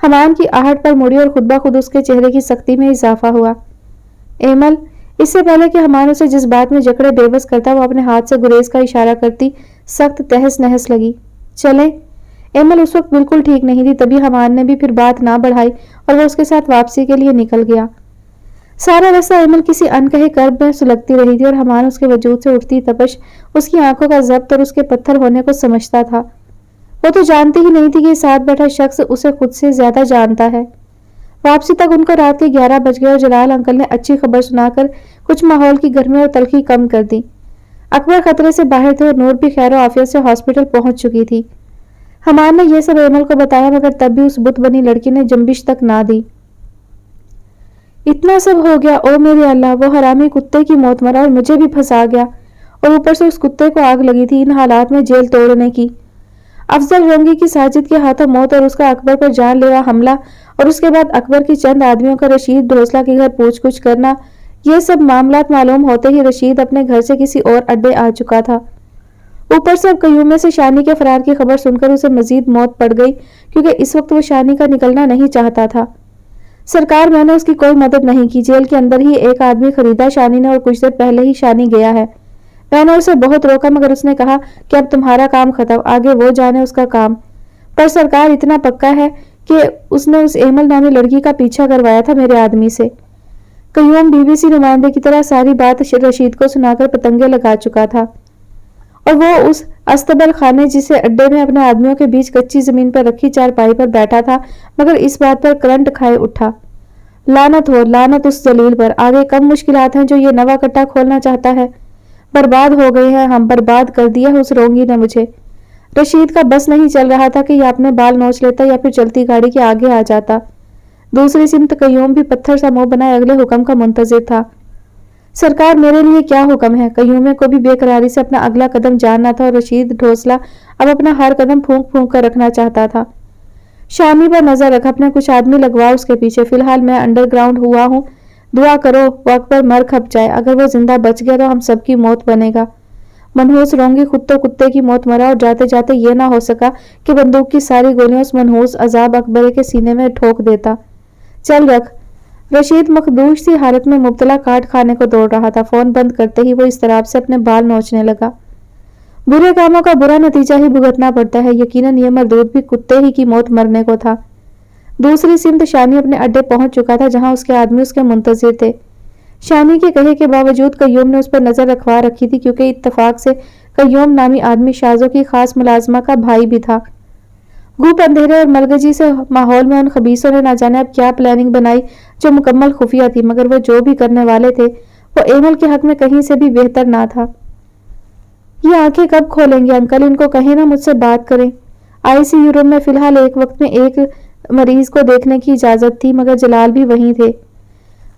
حمان کی آہٹ پر مڑی اور خود بخود اس کے چہرے کی سختی میں اضافہ ہوا۔ ایمل، اس سے پہلے کہ حمان اسے جس بات میں جکڑے بے بس کرتا وہ اپنے ہاتھ سے گریز کا اشارہ کرتی سخت تہس نہس لگی۔ چلیں۔ ایمل اس وقت بالکل ٹھیک نہیں تھی، تبھی حمان نے بھی پھر بات نہ بڑھائی اور وہ اس کے ساتھ واپسی کے لیے نکل گیا۔ سارا رستہ ایمل کسی انکہے کرب میں سلگتی رہی تھی اور حمان اس کے وجود سے اٹھتی تپش، اس کی آنکھوں کا ضبط اور اس کے پتھر ہونے کو سمجھتا تھا۔ وہ تو جانتی ہی نہیں تھی کہ ساتھ بیٹھا شخص اسے خود سے زیادہ جانتا ہے۔ واپسی تک ان کو رات کے 11 بج گئے اور جلال انکل نے اچھی خبر سنا کر کچھ ماحول کی گرمی اور تلخی کم کر دی۔ اکبر خطرے سے باہر تھے اور نور بھی خیر و عافیت سے ہاسپٹل پہنچ چکی تھی۔ حمان نے یہ سب ایمل کو بتایا مگر تب بھی اس بت بنی لڑکی نے جنبش تک نہ دی۔ اتنا سب ہو گیا، او میرے اللہ، وہ حرامی کتے کی موت مرا اور مجھے بھی پھنسا گیا، اور اوپر سے اس کتے کو آگ لگی تھی ان حالات میں جیل توڑنے کی۔ افضل رنگی کی ساجد کے ہاتھوں موت اور اس کا اکبر پر جان لیوا حملہ اور اس کے بعد اکبر کی چند آدمیوں کا رشید ڈھوسلا کے گھر پوچھ گچھ کرنا، یہ سب معاملات معلوم ہوتے ہی رشید اپنے گھر سے کسی اور اڈے آ چکا تھا۔ اوپر سے اب قیوم میں سے شانی کے فرار کی خبر سن کر اسے مزید موت پڑ گئی کیونکہ اس وقت وہ شانی کا نکلنا نہیں چاہتا تھا۔ سرکار، میں نے اس کی کوئی مدد نہیں کی، جیل کے اندر ہی ایک آدمی خریدا شانی نے اور کچھ دیر پہلے ہی شانی گیا ہے۔ میں نے اسے بہت روکا مگر اس نے کہا کہ اب تمہارا کام ختم، آگے وہ جانے اس کا کام۔ پر سرکار اتنا پکا ہے کہ اس نے اس ایمل نامی لڑکی کا پیچھا کروایا تھا میرے آدمی سے۔ قیوم بی بی سی نمائندے کی طرح ساری بات رشید کو سنا کر پتنگے لگا چکا تھا، اور وہ اس استبل خانے جسے اڈے میں اپنے آدمیوں کے بیچ کچی زمین پر رکھی چارپائی پر بیٹھا تھا مگر اس بات پر کرنٹ کھائے اٹھا۔ لعنت ہو، لعنت اس ذلیل پر، آگے کم مشکلات ہیں جو یہ نوا کٹا کھولنا چاہتا ہے۔ برباد ہو گئے ہیں ہم، برباد کر دیا اس رونگی نے مجھے۔ رشید کا بس نہیں چل رہا تھا کہ یا اپنے بال نوچ لیتا یا پھر چلتی گاڑی کے آگے آ جاتا۔ دوسری سمت قیوم بھی پتھر سا منہ بنائے اگلے حکم کا منتظر تھا۔ سرکار، میرے لیے کیا حکم ہے؟ قیوم کو بھی بے قراری سے اپنا اگلا قدم جاننا تھا اور رشید ڈھوسلا اب اپنا ہر قدم پھونک پھونک کر رکھنا چاہتا تھا۔ شامی پر نظر رکھ، اپنے کچھ آدمی لگوا اس کے پیچھے، فی الحال میں انڈر گراؤنڈ ہوا ہوں، دعا کرو وہ اکبر مر کھپ جائے، اگر وہ زندہ بچ گیا تو ہم سب کی موت بنے گا۔ منحوس رونگی خود تو کتے کی موت مرا اور جاتے جاتے یہ نہ ہو سکا کہ بندوق کی ساری گولیاں اس منحوس عذاب اکبر کے سینے میں ٹھوک دیتا۔ چل رکھ۔ رشید مخدوش سی حالت میں مبتلا کاٹ کھانے کو دوڑ رہا تھا۔ فون بند کرتے ہی وہ اضطراب سے اپنے بال نوچنے لگا۔ برے کاموں کا برا نتیجہ ہی بھگتنا پڑتا ہے، یقیناً یہ مردود بھی کتے ہی کی موت مرنے کو تھا۔ دوسری سمت شانی اپنے اڈے پہنچ چکا تھا جہاں اس کے آدمی اس کے منتظر تھے۔ شانی کے کہے کے باوجود قیوم نے اس پر نظر رکھوا رکھی تھی کیونکہ اتفاق سے قیوم نامی آدمی شازوں کی خاص ملازمہ کا بھائی بھی تھا۔ گھوپ اندھیرے اور ملگجی سے ماحول میں ان خبیثوں نے نہ جانے اب کیا پلاننگ بنائی جو مکمل خفیہ تھی، مگر وہ جو بھی کرنے والے تھے وہ ایمل کے حق میں کہیں سے بھی بہتر نہ تھا۔ یہ آنکھیں کب کھولیں گے انکل؟ ان کو کہیں نہ مجھ سے بات کریں۔ ICU روم میں فی الحال ایک وقت میں ایک مریض کو دیکھنے کی اجازت تھی مگر جلال بھی وہیں تھے۔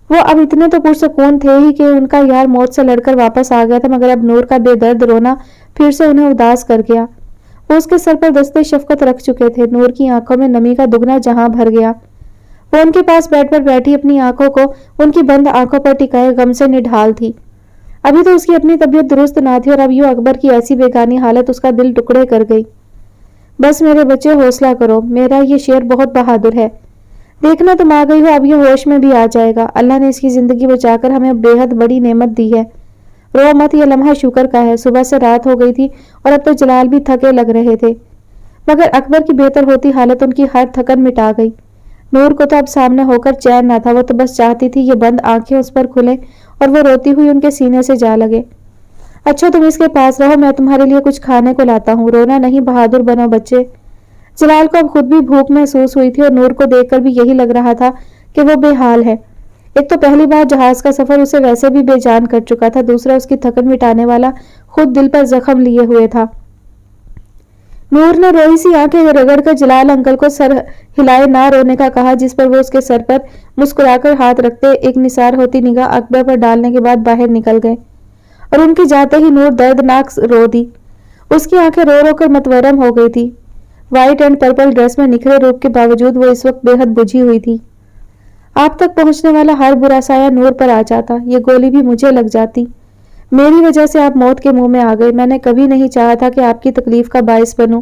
وہ اب اتنے تو پرسکون تھے ہی کہ ان کا یار موت سے لڑ کر واپس آ گیا تھا مگر اب نور کا بے درد رونا پھر سے انہیں اداس کر گیا۔ وہ اس کے سر پر دستے شفقت رکھ چکے تھے۔ نور کی آنکھوں میں نمی کا دگنا جہاں بھر گیا۔ وہ ان کے پاس بیڈ پر بیٹھی اپنی آنکھوں کو ان کی بند آنکھوں پر ٹکائے غم سے نڈھال تھی۔ ابھی تو اس کی اپنی طبیعت درست نہ تھی اور اب یوں اکبر کی ایسی بیگانی حالت اس کا دل ٹکڑے کر گئی۔ بس میرے بچے حوصلہ کرو، میرا یہ شیر بہت بہادر ہے، دیکھنا تم آ گئی ہو، اب یہ ہوش میں بھی آ جائے گا۔ اللہ نے اس کی زندگی بچا کر ہمیں بے حد بڑی نعمت دی ہے، رو مت، یہ لمحہ شکر کا ہے۔ صبح سے رات ہو گئی تھی اور اب تو جلال بھی تھکے لگ رہے تھے مگر اکبر کی بہتر ہوتی حالت ان کی ہر تھکن مٹا گئی۔ نور کو تو اب سامنے ہو کر چین نہ تھا، وہ تو بس چاہتی تھی یہ بند آنکھیں اس پر کھلیں اور وہ روتی ہوئی ان کے سینے سے جا لگے۔ اچھا تم اس کے پاس رہو، میں تمہارے لیے کچھ کھانے کو لاتا ہوں، رونا نہیں، بہادر بنو بچے۔ جلال کو اب خود بھی بھوک محسوس ہوئی تھی اور نور کو دیکھ کر بھی یہی لگ رہا تھا کہ وہ بے حال ہے۔ ایک تو پہلی بار جہاز کا سفر اسے ویسے بھی بے جان کر چکا تھا، دوسرا اس کی تھکن مٹانے والا خود دل پر زخم لیے ہوئے تھا۔ نور نے روئی سی آنکھیں رگڑ کر جلال انکل کو سر ہلائے نہ رونے کا کہا، جس پر وہ اس کے سر پر مسکرا کر ہاتھ رکھتے ایک نثار ہوتی نگاہ اکبر پر ڈالنے کے بعد باہر نکل گئے اور ان کی جاتے ہی نور دردناک رو دی۔ اس کی آنکھیں رو رو کر متورم ہو گئی تھی۔ وائٹ اینڈ پرپل ڈریس میں نکھرے روپ کے باوجود وہ اس وقت بے حد بجھی ہوئی تھی۔ آپ تک پہنچنے والا ہر برا سایہ نور پر آ جاتا، یہ گولی بھی مجھے لگ جاتی، میری وجہ سے آپ موت کے منہ میں آ گئے، میں نے کبھی نہیں چاہا تھا کہ آپ کی تکلیف کا باعث بنوں۔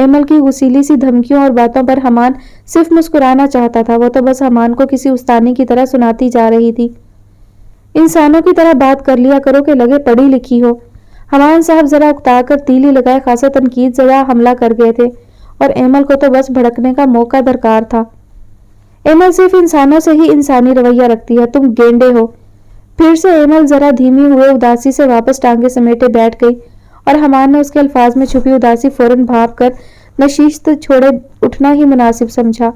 ایمل کی غصیلی سی دھمکیوں اور باتوں پر حمان صرف مسکرانا چاہتا تھا۔ وہ تو بس حمان کو کسی استانی کی طرح سناتی جا رہی تھی۔ انسانوں کی طرح بات کر لیا کرو کہ لگے پڑھی لکھی ہو۔ حمان صاحب ذرا اکتا کر تیلی لگائے خاصا تنقید زدہ حملہ کر گئے تھے اور ایمل کو تو بس بھڑکنے کا موقع درکار تھا۔ ایمل صرف انسانوں سے ہی انسانی رویہ رکھتی ہے، تم گینڈے ہو۔ پھر سے ایمل ذرا دھیمی ہوئے اداسی سے واپس ٹانگیں سمیٹے بیٹھ گئی اور حمان نے اس کے الفاظ میں چھپی اداسی فوراً بھانپ کر نشیست چھوڑے اٹھنا ہی مناسب سمجھا۔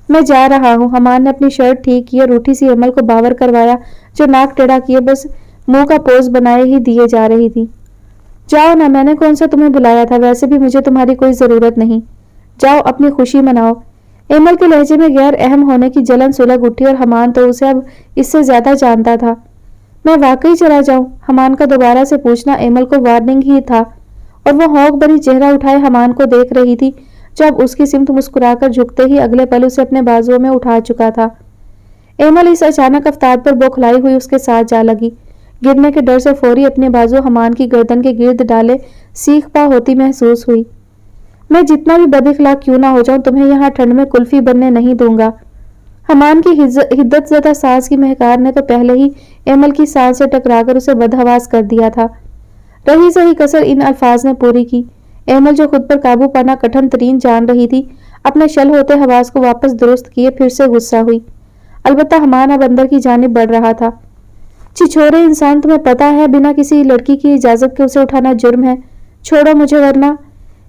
میں جا رہا ہوں۔ حمان نے اپنی شرٹ ٹھیک کی اور روٹھی سی ایمل کو باور کروایا جو ناک ٹیڑھا کیے بس منہ کا پوز بنائے ہی دیے جا رہی تھی۔ جاؤ نا، میں نے کون سا تمہیں بلایا تھا، ویسے بھی مجھے تمہاری کوئی ضرورت نہیں۔ جاؤ اپنی خوشی مناؤ۔ ایمل کے لہجے میں غیر اہم ہونے کی جلن سلگ اٹھی اور حمان تو اسے اب اس سے زیادہ جانتا تھا۔ میں واقعی چلا جاؤں؟ حمان کا دوبارہ سے پوچھنا ایمل کو وارننگ ہی تھا اور وہ ہونک بھری چہرہ اٹھائے حمان کو دیکھ رہی تھی جو اب اس کی سمت مسکرا کر جھکتے ہی اگلے پل اسے اپنے بازوؤں میں اٹھا چکا تھا۔ ایمل اس اچانک افتاد پر بوکھلائی ہوئی اس کے ساتھ جا لگی، گرنے کے ڈر سے فوری اپنے بازو حمان کی گردن کے گرد ڈالے سیخ پا ہوتی محسوس ہوئی۔ میں جتنا بھی بد اخلاق کیوں نہ ہو جاؤں تمہیں یہاں ٹھنڈ میں کلفی بننے نہیں دوں گا۔ حمان کی حدت زدہ سانس کی مہکار نے تو پہلے ہی ایمل کی سانس سے ٹکرا کر اسے بدحواس کر دیا تھا۔ رہی سہی کسر ان الفاظ نے پوری کی۔ ایمل جو خود پر قابو پانا کٹھن ترین جان رہی تھی، اپنے شل ہوتے حواس کو واپس درست کیے پھر سے غصہ ہوئی۔ البتہ حمان اب اندر کی جانب بڑھ رہا تھا۔ چھچورے انسان، تمہیں پتا ہے بنا کسی لڑکی کی اجازت کے اسے اٹھانا جرم ہے۔ چھوڑو مجھے ورنہ۔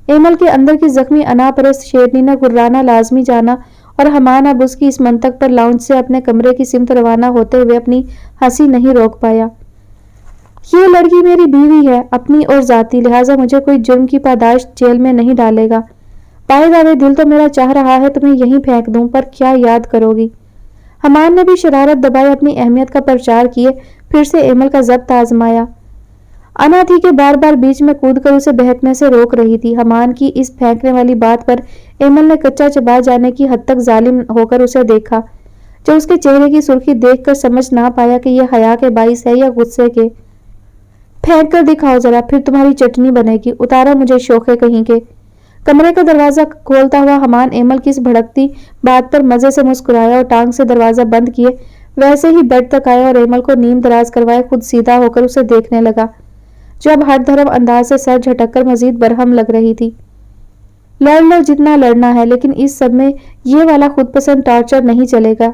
ایمل کے اندر کی زخمی انا پرست شیرنی نے گرانا لازمی جانا اور حمان اب اس کی اس منطق پر لاؤنج سے اپنے کمرے کی سمت روانہ ہوتے ہوئے اپنی ہنسی نہیں روک پایا۔ یہ لڑکی میری بیوی ہے، اپنی اور ذاتی، لہٰذا مجھے کوئی جرم کی پاداش جیل میں نہیں ڈالے گا۔ پائے دعوے دل تو میرا چاہ رہا ہے تمہیں یہیں پھینک دوں، پر کیا یاد کرو گی؟ حمان نے بھی شرارت دبائے اپنی اہمیت کا پرچار کیے پھر سے ایمل کا ضبط آزمایا۔ انا تھی کہ بار بار بیچ میں کود کر اسے بہکنے سے روک رہی تھی۔ حمان کی اس پھینکنے والی بات پر ایمل نے کچا چبا جانے کی حد تک ظالم ہو کر اسے دیکھا، جو اس کے چہرے کی سرخی دیکھ کر سمجھ نہ پایا کہ یہ حیا کے باعث ہے یا غصے کے۔ پھینک کر دکھاؤ ذرا، پھر تمہاری چٹنی بنے گی، اتارو مجھے شوخے کہیں کے۔ کمرے کا دروازہ کھولتا ہوا حمان ایمل کی اس بھڑکتی بات پر مزے سے مسکرایا اور ٹانگ سے دروازہ بند کیے ویسے ہی بیڈ تک آیا اور ایمل کو نیم دراز کروائے خود سیدھا ہو کر اسے دیکھنے لگا، جو اب ہر دھرم انداز سے سر جھٹک کر مزید برہم لگ رہی تھی۔ لڑ لو جتنا لڑنا ہے، لیکن اس سب میں یہ والا خود پسند ٹارچر نہیں چلے گا۔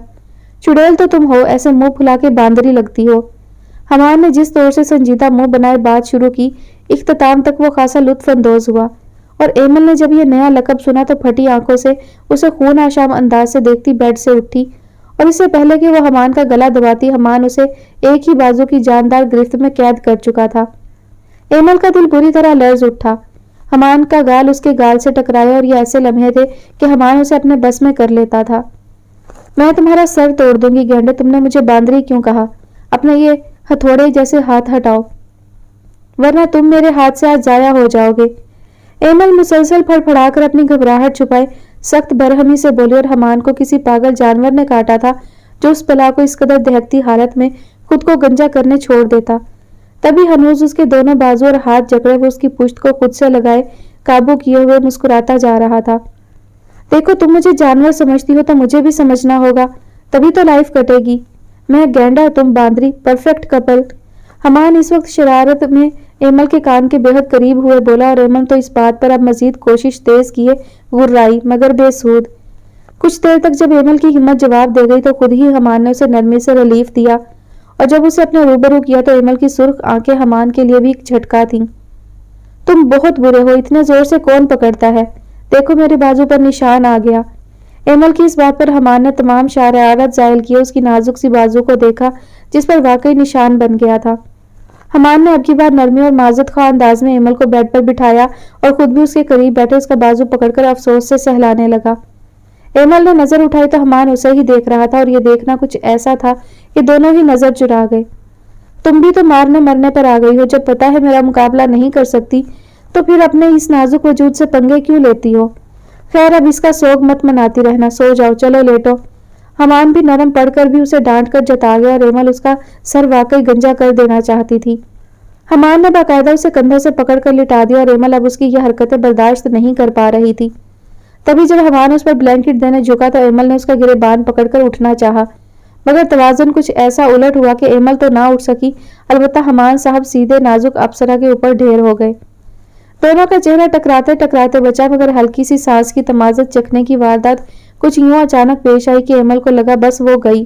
چڑیل تو تم ہو، ایسے منہ پھلا کے باندری لگتی ہو۔ حمان نے جس طور سے سنجیدہ منہ بنائے بات شروع کی، اختتام تک وہ خاصا لطف اندوز ہوا، اور ایمل نے جب یہ نیا لقب سنا تو پھٹی آنکھوں سے اسے خون آشام انداز سے دیکھتی بیڈ سے اٹھی، اور اس سے پہلے کہ وہ حمان کا گلا دباتی حمان اسے ایک ہی بازو کی جاندار گرفت میں قید کر چکا تھا۔ ایمل کا دل بری طرح لرز اٹھا۔ حمان کا گال اس کے گال سے ٹکرایا اور یہ ایسے لمحے تھے کہ حمان اسے اپنے بس میں کر لیتا تھا۔ میں تمہارا سر توڑ دوں گی گینڈے، تم نے مجھے باندری کیوں کہا؟ اپنے یہ ہتھوڑے جیسے ہاتھ ہٹاؤ، ورنہ تم میرے ہاتھ سے آج ضائع ہو جاؤ گے۔ ایمل مسلسل پھڑ پھڑا کر اپنی گھبراہٹ چھپائے سخت برہمی سے بولی اور حمان کو کسی پاگل جانور نے کاٹا تھا جو اس بلا کو اس قدر دہکتی حالت میں خود کو گنجا کرنے چھوڑ دیتا۔ تبھی ہنوز اس کے دونوں بازو اور ہاتھ جکڑے وہ اس کی پشت کو خود سے لگائے قابو کیے ہوئے مسکراتا جا رہا تھا۔ دیکھو، تم مجھے جانور سمجھتی ہو تو مجھے بھی سمجھنا ہوگا، تبھی تو لائف کٹے گی۔ میں گینڈا، تم باندری، پرفیکٹ کپل۔ حمان اس وقت شرارت میں ایمل کے کان کے بہت قریب ہوئے بولا اور ایمل تو اس بات پر اب مزید کوشش تیز کیے غرائی، مگر بے سود۔ کچھ دیر تک جب ایمل کی ہمت جواب دے گئی تو خود ہی حمان نے اسے نرمی سے ریلیف دیا، اور جب اسے اپنے روبرو کیا تو ایمل کی سرخ آنکھیں حمان کے لیے بھی ایک جھٹکا تھیں۔ تم بہت برے ہو، اتنے زور سے کون پکڑتا ہے؟ دیکھو میرے بازو پر نشان آ گیا۔ ایمل کی اس بات پر حمان نے تمام شرارت زائل کیے اس کی نازک سی بازو کو دیکھا جس پر واقعی نشان بن گیا تھا۔ حمان نے اب کی بار نرمی اور معذرت خواہ انداز میں ایمل کو بیڈ پر بٹھایا اور خود بھی اس کے قریب بیٹھے اس کا بازو پکڑ کر افسوس سے سہلانے لگا۔ ایمل نے نظر اٹھائی تو حمان اسے ہی دیکھ رہا تھا اور یہ دیکھنا کچھ ایسا تھا کہ دونوں ہی نظر چرا گئے۔ تم بھی تو مارنے مرنے پر آ گئی ہو، جب پتا ہے میرا مقابلہ نہیں کر سکتی تو پھر اپنے اس نازک وجود سے پنگے کیوں لیتی ہو؟ خیر اب اس کا سوگ مت مناتی رہنا، سو جاؤ، چلو لیٹو۔ حمان بھی نرم پڑ کر بھی اسے ڈانٹ کر جتا گیا اور ایمل اس کا سر واقعی گنجا کر دینا چاہتی تھی۔ حمان نے باقاعدہ اسے کندھوں سے پکڑ کر لٹا دیا اور ایمل اب اس کی یہ حرکتیں برداشت نہیں کر پا رہی تھی۔ تبھی جب حمان اس پر بلینکٹ دینے جھکا تو ایمل نے اس کا گریبان پکڑ کر اٹھنا چاہا، مگر توازن کچھ ایسا الٹ ہوا کہ ایمل تو نہ اٹھ سکی، البتہ حمان صاحب سیدھے نازک اپسرا کے اوپر ڈھیر ہو گئے۔ دونوں کا چہرہ ٹکراتے ٹکراتے بچا، مگر ہلکی سی سانس کی تمازت چکھنے کی واردات کچھ یوں اچانک پیش آئی کہ ایمل کو لگا بس وہ گئی،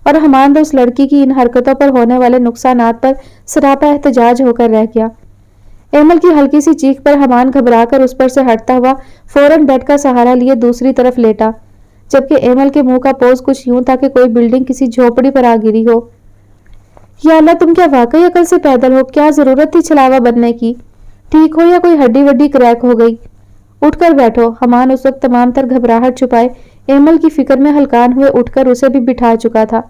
اور حمان تو اس لڑکی کی ان حرکتوں پر ہونے والے نقصانات پر سراپا احتجاج ہو کر رہ گیا۔ ایمل کی ہلکی سی چیخ پر حمان گھبرا کر اس پر سے ہٹتا ہوا فوراً بیڈ کا سہارا لیے دوسری طرف لیٹا، جبکہ ایمل کے منہ کا پوز کچھ یوں تھا کہ کوئی بلڈنگ کسی جھوپڑی پر آ گری ہو۔ یا اللہ، تم کیا واقعی عقل سے پیدل ہو؟ کیا ضرورت تھی چھلاوا بننے کی؟ ٹھیک ہو یا کوئی ہڈی وڈی کریک ہو گئی؟ اٹھ کر بیٹھو۔ حمان اس وقت تمام تر گھبراہٹ چھپائے ایمل کی فکر میں ہلکان ہوئے اٹھ کر اسے بھی بٹھا چکا تھا،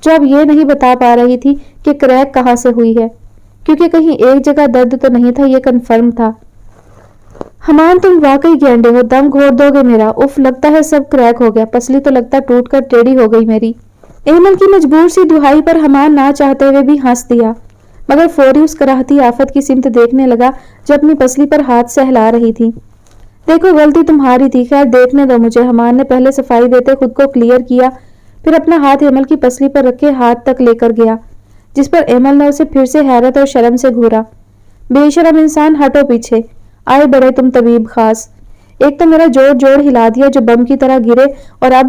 جو اب یہ نہیں بتا پا رہی تھی کہ کریک کہاں سے ہوئی ہے، کیونکہ کہیں ایک جگہ درد تو نہیں تھا، یہ کنفرم تھا۔ حمان، تم واقعی گینڈے ہو، دم گھوڑ دو گے میرا؟ اف، لگتا ہے سب کریک ہو گیا، پسلی تو لگتا ٹوٹ کر ٹیڑھی ہو گئی میری۔ ایمل کی مجبور سی دہائی پر حمان نہ چاہتے ہوئے بھی ہنس دیا، مگر فوری اس کراہتی آفت کی سمت دیکھنے لگا جو اپنی پسلی پر ہاتھ سہلا رہی تھی۔ دیکھو، غلطی تمہاری تھی، خیر دیکھنے دو مجھے۔ حمان نے پہلے صفائی دیتے خود کو کلیئر کیا، پھر اپنا ہاتھ ایمل کی پسلی پر رکھے ہاتھ تک لے کر گیا، جس پر ایمل نے اسے پھر سے حیرت اور شرم سے گھورا۔ بے شرم انسان، ہٹو پیچھے۔ آئے بڑے تم طبیب خاص، ایک تو میرا جوڑ ہلا دیا جو بم کی طرح گرے، اور اب…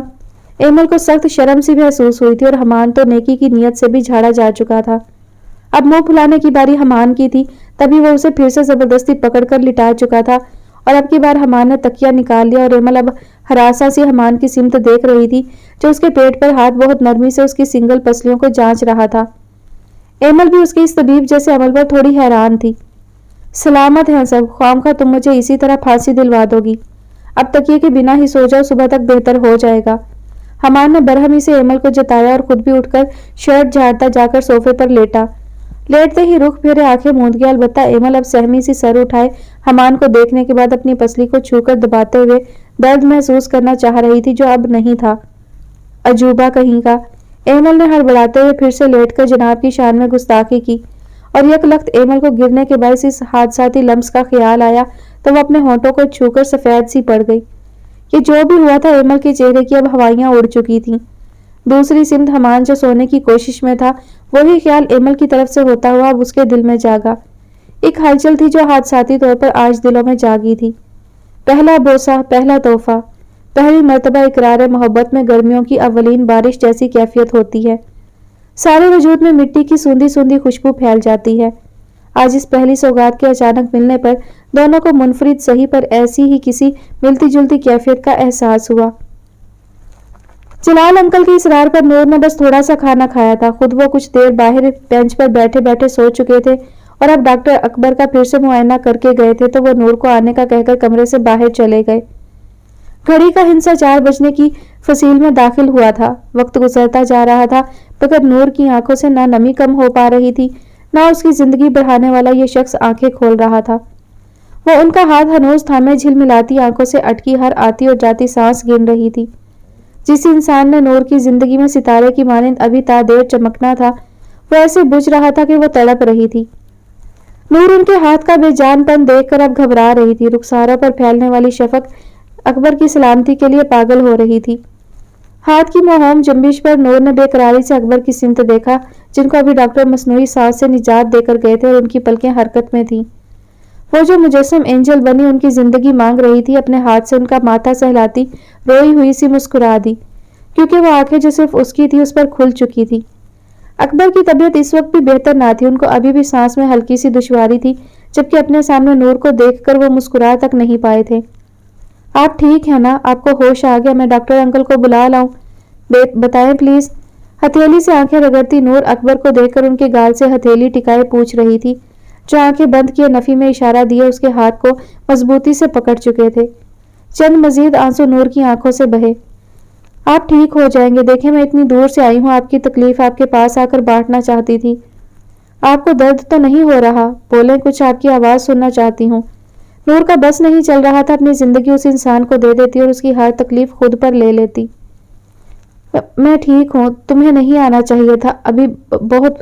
ایمل کو سخت شرم سی محسوس ہوئی تھی، اور حمان تو نیکی کی نیت سے بھی جھاڑا جا چکا تھا۔ اب منہ پھلانے کی باری حمان کی تھی، تبھی وہ اسے پھر سے زبردستی پکڑ کر لٹا چکا تھا، اور اب کی بار حمان نے تکیہ نکال لیا، اور ایمل اب ہراساں سی حمان کی سمت دیکھ رہی تھی جو اس کے پیٹ پر ہاتھ بہت نرمی سے اس کی سنگل پسلیوں کو جانچ رہا تھا۔ ایمل بھی اس کے اس طبیب جیسے عمل پر تھوڑی حیران تھی۔ سلامت ہیں سب، خواہ تم مجھے اسی طرح پھانسی دلوا دو گی؟ اب تکیے کے بنا ہی سو جاؤ، صبح تک بہتر ہو جائے گا۔ حمان نے برہمی سے ایمل کو جتایا اور خود بھی اٹھ کر شرٹ جھاڑتا جا کر صوفے پر لیٹا۔ لیٹتے ہی رخ پھیرے آنکھیں موند گیا، البتہ ایمل اب سہمی سی سر اٹھائے حمان کو دیکھنے کے بعد اپنی پسلی کو چھو کر دباتے ہوئے درد محسوس کرنا چاہ رہی تھی جو اب نہیں تھا۔ عجوبہ کہیں کا! ایمل نے ہڑبڑاتے ہوئے پھر سے لیٹ کر جناب کی شان میں گستاخی کی، اور یک لخت ایمل کو گرنے کے باعث اس حادثاتی لمس کا خیال آیا تو وہ اپنے ہونٹوں کو چھو کر سفید سی پڑ گئی۔ یہ جو بھی ہوا تھا، ایمل کے چہرے کی اب ہوائیاں اڑ چکی تھیں۔ دوسری سمت حمان جو سونے کی کوشش میں تھا، وہی خیال ایمل کی طرف سے ہوتا ہوا اب اس کے دل میں جاگا۔ ایک ہلچل تھی جو حادثاتی طور پر آج دلوں میں جاگی تھی۔ پہلا بوسہ، پہلا تحفہ، پہلی مرتبہ اقرار محبت میں گرمیوں کی اولین بارش جیسی کیفیت ہوتی ہے۔ سارے وجود میں مٹی کی سوندھی سوندھی خوشبو پھیل جاتی ہے۔ آج اس پہلی سوگات کے اچانک ملنے پر دونوں کو منفرد صحیح پر ایسی ہی کسی ملتی جلتی کیفیت کا احساس ہوا۔ جلال انکل کے اصرار پر نور نے بس تھوڑا سا کھانا کھایا تھا، خود وہ کچھ دیر باہر بینچ پر بیٹھے بیٹھے سو چکے تھے، اور اب ڈاکٹر اکبر کا پھر سے معائنہ کر کے گئے تھے تو وہ نور کو آنے کا کہہ کر کمرے سے باہر چلے گئے۔ گھڑی کا ہنسا 4 بجنے کی فصیل میں داخل ہوا تھا۔ وقت گزرتا جا رہا تھا، مگر نور کی آنکھوں سے نہ نمی کم ہو پا رہی تھی، نہ اس کی زندگی بڑھانے والا یہ شخص آنکھیں کھول رہا تھا۔ وہ ان کا ہاتھ ہنوز تھامے جھلملاتی آنکھوں سے اٹکی ہر آتی اور جاتی سانس گن رہی تھی۔ جس انسان نے نور کی زندگی میں ستارے کی مانند ابھی تا دیر چمکنا تھا، وہ ایسے بجھ رہا تھا کہ وہ تڑپ رہی تھی۔ نور ان کے ہاتھ کا بے جان پن دیکھ کر اب گھبرا رہی تھی۔ رخساروں پر پھیلنے والی شفق اکبر کی سلامتی کے لیے پاگل ہو رہی تھی۔ ہاتھ کی موہوم جنبش پر نور نے بے قراری سے اکبر کی سمت دیکھا، جن کو ابھی ڈاکٹر مصنوعی سانس سے نجات دے کر گئے تھے، اور ان کی پلکیں حرکت میں تھیں۔ وہ جو مجسم اینجل بنی ان کی زندگی مانگ رہی تھی، اپنے ہاتھ سے ان کا ماتھا سہلاتی روئی ہوئی سی مسکرا دی، کیونکہ وہ آنکھیں جو صرف اس کی تھی اس پر کھل چکی تھی۔ اکبر کی طبیعت اس وقت بھی بہتر نہ تھی، ان کو ابھی بھی سانس میں ہلکی سی دشواری تھی، جبکہ اپنے سامنے نور کو دیکھ کر وہ مسکرا تک نہیں پائے تھے۔ آپ ٹھیک ہیں نا؟ آپ کو ہوش آ گیا؟ میں ڈاکٹر انکل کو بلا لاؤں؟ بتائیں پلیز۔ ہتھیلی سے آنکھیں رگڑتی نور اکبر کو دیکھ کر ان کے گال سے ہتھیلی ٹکائے پوچھ رہی تھی، جو آنکھیں بند کیے نفی میں اشارہ دیے اس کے ہاتھ کو مضبوطی سے پکڑ چکے تھے۔ چند مزید آنسو نور کی آنکھوں سے بہے۔ آپ ٹھیک ہو جائیں گے، دیکھیں میں اتنی دور سے آئی ہوں، آپ کی تکلیف آپ کے پاس آ کر بانٹنا چاہتی تھی۔ آپ کو درد تو نہیں ہو رہا؟ بولیں کچھ، آپ کی آواز سننا چاہتی ہوں۔ نور کا بس نہیں چل رہا تھا، اپنی زندگی اس انسان کو دے دیتی اور اس کی ہر تکلیف خود پر لے لیتی۔ میں ٹھیک ہوں، تمہیں نہیں آنا چاہیے تھا، ابھی بہت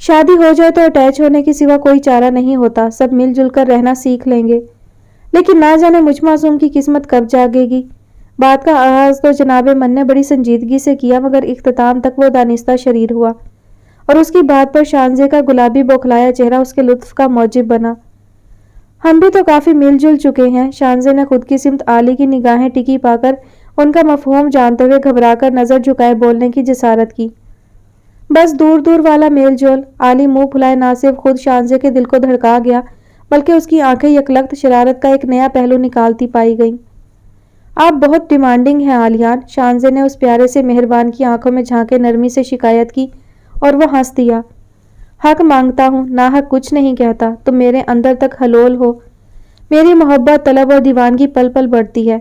شادی ہو جائے تو اٹیچ ہونے کے سوا کوئی چارہ نہیں ہوتا، سب مل جل کر رہنا سیکھ لیں گے۔ لیکن نہ جانے مجھ معصوم کی قسمت کب جاگے گی۔ بات کا آغاز تو جناب من نے بڑی سنجیدگی سے کیا، مگر اختتام تک وہ دانستہ شریر ہوا اور اس کی بات پر شانزے کا گلابی بوکھلایا چہرہ اس کے لطف کا موجب بنا۔ ہم بھی تو کافی مل جل چکے ہیں۔ شانزے نے خود کی سمت عالی کی نگاہیں ٹکی پا کر ان کا مفہوم جانتے ہوئے گھبرا کر نظر جھکائے بولنے کی جسارت کی۔ بس دور دور والا میل جول۔ عالی منہ پھلائے نہ صرف خود شانزے کے دل کو دھڑکا گیا بلکہ اس کی آنکھیں یکلخت شرارت کا ایک نیا پہلو نکالتی پائی گئیں۔ آپ بہت ڈیمانڈنگ ہیں عالیان، شانزے نے اس پیارے سے مہربان کی آنکھوں میں جھانکے نرمی سے شکایت کی اور وہ ہنس دیا۔ حق مانگتا ہوں، ناحق کچھ نہیں کہتا، تم میرے اندر تک حلول ہو۔ میری محبت، طلب اور دیوانگی پل پل بڑھتی ہے،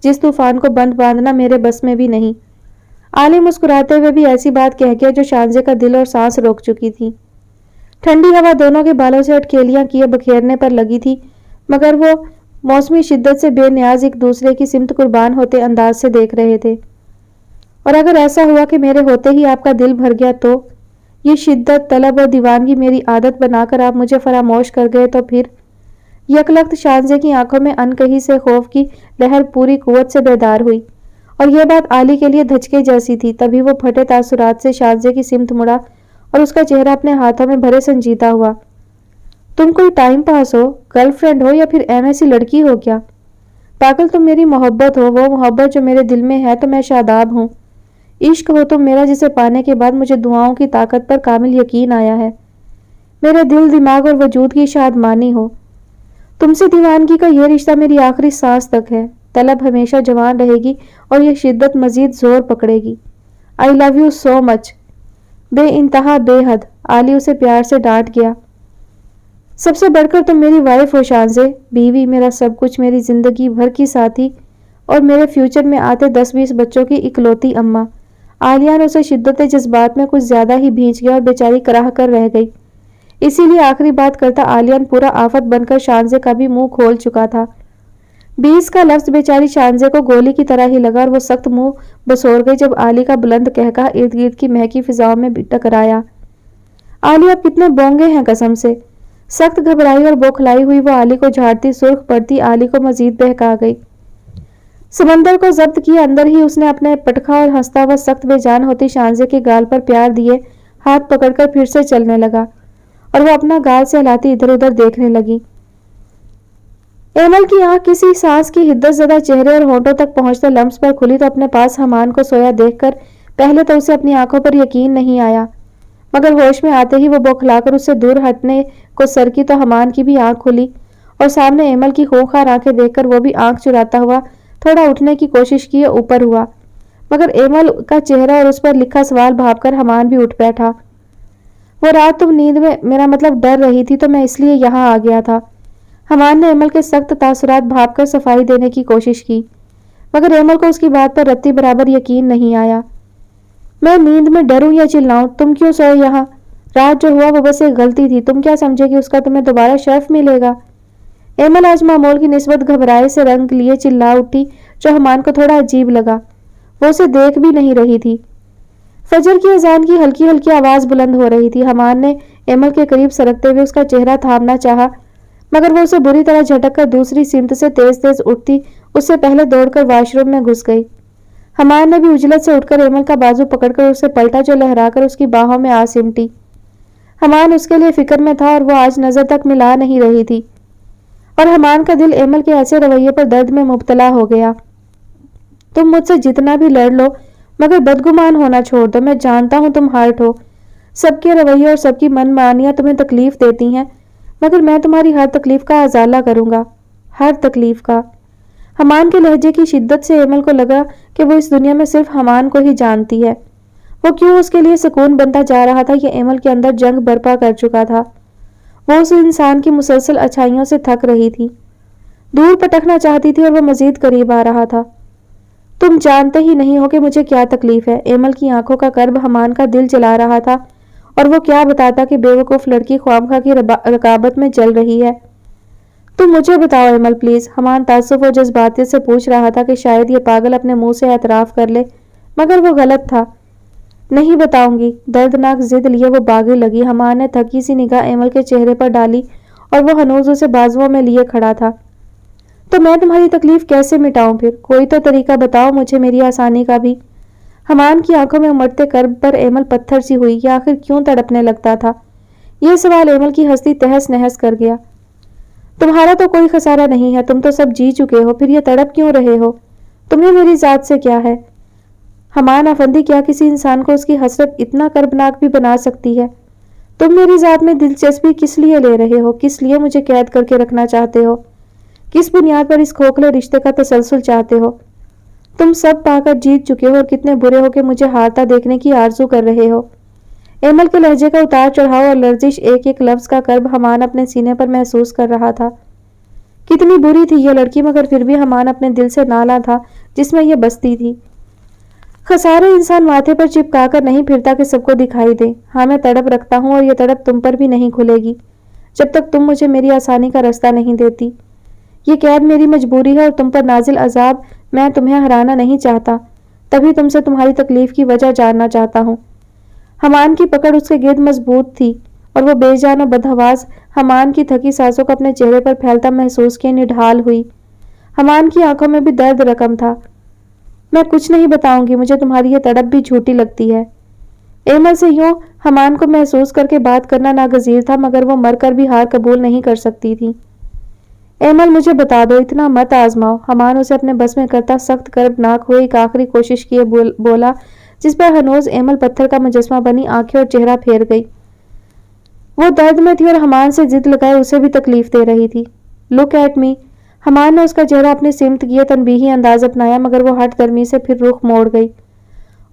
جس طوفان کو بند باندھنا میرے بس میں بھی نہیں۔ عالی مسکراتے ہوئے بھی ایسی بات کہہ گیا جو شانزے کا دل اور سانس روک چکی تھی۔ ٹھنڈی ہوا دونوں کے بالوں سے اٹکیلیاں کیے بکھیرنے پر لگی تھی، مگر وہ موسمی شدت سے بے نیاز ایک دوسرے کی سمت قربان ہوتے انداز سے دیکھ رہے تھے۔ اور اگر ایسا ہوا کہ میرے ہوتے ہی آپ کا دل بھر گیا تو یہ شدت، طلب اور دیوانگی میری عادت بنا کر آپ مجھے فراموش کر گئے تو پھر؟ یکلخت شانزے کی آنکھوں میں انکہی سے خوف کی لہر پوری قوت سے بیدار ہوئی، اور یہ بات عالی کے لیے دھچکے جیسی تھی۔ تبھی وہ پھٹے تاثرات سے شانزے کی سمت مڑا اور اس کا چہرہ اپنے ہاتھوں میں بھرے سنجیدہ ہوا۔ تم کوئی ٹائم پاس ہو، گرل فرینڈ ہو یا پھر ایسی لڑکی ہو کیا؟ پاگل، تم میری محبت ہو، وہ محبت جو میرے دل میں ہے تو میں شاداب ہوں۔ عشق ہو تم میرا، جسے پانے کے بعد مجھے دعاؤں کی طاقت پر کامل یقین آیا ہے۔ میرے دل، دماغ اور وجود کی شادمانی ہو۔ تم سے دیوانگی کا یہ رشتہ میری آخری سانس تک ہے۔ طلب ہمیشہ جوان رہے گی اور یہ شدت مزید زور پکڑے گی۔ آئی لو یو سو مچ، بے انتہا، بے حد۔ عالی اسے پیار سے ڈانٹ گیا۔ سب سے بڑھ کر تم میری وائف ہو شانزے، بیوی، میرا سب کچھ، میری زندگی بھر کی ساتھی اور میرے فیوچر میں آتے 10-20 بچوں کی اکلوتی اماں۔ عالیہ نے اسے شدت جذبات میں کچھ زیادہ ہی بھینچ گیا اور بیچاری کراہ کر رہ گئی۔ اسی لیے آخری بات کرتا عالیان پورا آفت بن کر شانزے کا بھی منہ کھول چکا تھا۔ 20 کا لفظ بیچاری شانزے کو گولی کی طرح ہی لگا اور وہ سخت منہ بسور گئی جب عالی کا بلند قہقہ ارد گرد کی مہکی فضاؤں میں ٹکرایا۔ عالی، آپ کتنے بونگے ہیں قسم سے۔ سخت گھبرائی اور بوکھلائی ہوئی وہ عالی کو جھاڑتی سرخ پڑتی عالی کو مزید بہکا گئی۔ سمندر کو ضبط کیے اندر ہی اس نے اپنے پٹخا اور ہنستا ہوا سخت بے جان ہوتی شانزے کے گال پر پیار دیے ہاتھ پکڑ کر پھر سے چلنے لگا اور وہ اپنا گال سے ہلاتی ادھر ادھر دیکھنے لگی۔ ایمل کی آنکھ کسی سانس کی حدت زدہ چہرے اور ہونٹوں تک پہنچتے لمس پر کھلی تو اپنے پاس حمان کو سویا دیکھ کر پہلے تو اسے اپنی آنکھوں پر یقین نہیں آیا، مگر ہوش میں آتے ہی وہ بوکھلا کر اس سے دور ہٹنے کو سرکی تو حمان کی بھی آنکھ کھلی اور سامنے ایمل کی خونخوار آنکھیں دیکھ کر وہ بھی آنکھ چراتا ہوا تھوڑا اٹھنے کی کوشش کیے اوپر ہوا، مگر ایمل کا چہرہ اور اس پر لکھا سوال بھاپ کر حمان بھی اٹھ بیٹھا۔ وہ رات تم نیند میں، میرا مطلب ڈر رہی تھی تو میں اس لیے یہاں آ گیا تھا۔ حمان نے ایمل کے سخت تاثرات بھاپ کر صفائی دینے کی کوشش کی، مگر ایمل کو اس کی بات پر رتی برابر یقین نہیں آیا۔ میں نیند میں ڈروں یا چلاؤں؟ تم کیوں سوئے یہاں؟ رات جو ہوا وہ بس ایک غلطی تھی، تم کیا سمجھے کہ اس کا تمہیں دوبارہ شرف ملے گا؟ ایمل آج معمول کی نسبت گھبرائے سے رنگ لیے چلا اٹھی، جو حمان کو تھوڑا عجیب لگا۔ وہ اسے دیکھ بھی نہیں رہی تھی۔ فجر کی اذان کی ہلکی ہلکی آواز بلند ہو رہی تھی۔ حمان نے ایمل کے قریب سرکتے ہوئے اس کا چہرہ تھامنا چاہا، مگر وہ اسے بری طرح جھٹک کر دوسری سمت سے تیز تیز اٹھتی اس سے پہلے دوڑ کر واش روم میں گھس گئی۔ حمان نے بھی اجلت سے اٹھ کر ایمل کا بازو پکڑ کر اسے پلٹا جو لہرا کر اس کی باہوں میں آ سمٹی۔ حمان اس کے لیے فکر میں تھا اور وہ آج نظر تک ملا نہیں رہی تھی، اور حمان کا دل ایمل کے ایسے رویے پر درد میں مبتلا ہو گیا۔ تم مجھ سے جتنا بھی لڑ لو مگر بدگمان ہونا چھوڑ دو، میں جانتا ہوں تم ہارٹ ہو، سب کے رویے اور سب کی من مانیاں تمہیں تکلیف دیتی ہیں، مگر میں تمہاری ہر تکلیف کا ازالہ کروں گا، ہر تکلیف کا۔ حمان کے لہجے کی شدت سے ایمل کو لگا کہ وہ اس دنیا میں صرف حمان کو ہی جانتی ہے۔ وہ کیوں اس کے لیے سکون بنتا جا رہا تھا، یہ ایمل کے اندر جنگ برپا کر چکا تھا۔ وہ اس انسان کی مسلسل اچھائیوں سے تھک رہی تھی، دور پٹکنا چاہتی تھی اور وہ مزید قریب آ رہا تھا۔ تم جانتے ہی نہیں ہو کہ مجھے کیا تکلیف ہے۔ ایمل کی آنکھوں کا کرب حمان کا دل جلا رہا تھا، اور وہ کیا بتاتا کہ بے وقوف لڑکی خوامخواہ کی رقابت میں جل رہی ہے۔ تم مجھے بتاؤ ایمل پلیز، حمان تعصب و جذباتیت سے پوچھ رہا تھا کہ شاید یہ پاگل اپنے منہ سے اعتراف کر لے، مگر وہ غلط تھا۔ نہیں بتاؤں گی، دردناک ضد لیے وہ بھاگنے لگی۔ حمان نے تھکی سی نگاہ ایمل کے چہرے پر ڈالی اور وہ ہنوز اسے بازوؤں میں لیے کھڑا تھا۔ تو میں تمہاری تکلیف کیسے مٹاؤں پھر؟ کوئی تو طریقہ بتاؤ مجھے میری آسانی کا بھی۔ حمان کی آنکھوں میں امڑتے کرب پر ایمل پتھر سی ہوئی، یہ آخر کیوں تڑپنے لگتا تھا؟ یہ سوال ایمل کی ہستی تہس نہس کر گیا۔ تمہارا تو کوئی خسارہ نہیں ہے، تم تو سب جی چکے ہو، پھر یہ تڑپ کیوں رہے ہو؟ تمہیں میری ذات سے کیا ہے؟ حمان افندی، کیا کسی انسان کو اس کی حسرت اتنا کربناک بھی بنا سکتی ہے؟ تم میری ذات میں دلچسپی کس لیے لے رہے ہو؟ کس لیے مجھے قید کر کے رکھنا چاہتے ہو؟ کس بنیاد پر اس کھوکھلے رشتے کا تسلسل چاہتے ہو؟ تم سب پا کر جیت چکے ہو اور کتنے برے ہو کہ مجھے ہارتا دیکھنے کی آرزو کر رہے ہو۔ ایمل کے لہجے کا اتار چڑھاؤ اور لرزش، ایک ایک لفظ کا کرب حمان اپنے سینے پر محسوس کر رہا تھا۔ کتنی بری تھی یہ لڑکی، مگر پھر بھی حمان اپنے دل سے نالا تھا جس میں یہ بستی تھی۔ خسارے انسان ماتھے پر چپکا کر نہیں پھرتا کہ سب کو دکھائی دے۔ ہاں، میں تڑپ رکھتا ہوں اور یہ تڑپ تم پر بھی نہیں کھلے گی جب تک تم مجھے میری آسانی کا راستہ نہیں دیتی۔ یہ قید میری مجبوری ہے اور تم پر نازل عذاب۔ میں تمہیں ہرانا نہیں چاہتا، تبھی تم سے تمہاری تکلیف کی وجہ جاننا چاہتا ہوں۔ حمان کی پکڑ اس کے گرد مضبوط تھی اور وہ بے جان و بدحواس حمان کی تھکی سانسوں کو اپنے چہرے پر پھیلتا محسوس کیے نڈھال ہوئی۔ حمان کی آنکھوں میں بھی درد رقم تھا۔ میں کچھ نہیں بتاؤں گی، مجھے تمہاری یہ تڑپ بھی جھوٹی لگتی ہے۔ ایمل سے یوں حمان کو محسوس کر کے بات کرنا ناگزیر تھا، مگر وہ مر کر بھی ہار قبول نہیں کر سکتی تھی۔ ایمل، مجھے بتا دو، اتنا مت آزماؤ۔ حمان اسے اپنے بس میں کرتا سخت کربناک ہوئے ایک آخری کوشش کیے بولا، جس پر ہنوز ایمل پتھر کا مجسمہ بنی آنکھیں اور چہرہ پھیر گئی۔ وہ درد میں تھی اور حمان سے ضد لگائے اسے بھی تکلیف دے رہی تھی۔ Look at me. حمان نے اس کا چہرہ اپنی سمت کیے تنبیہی انداز اپنایا، مگر وہ ہٹ گرمی سے پھر رخ موڑ گئی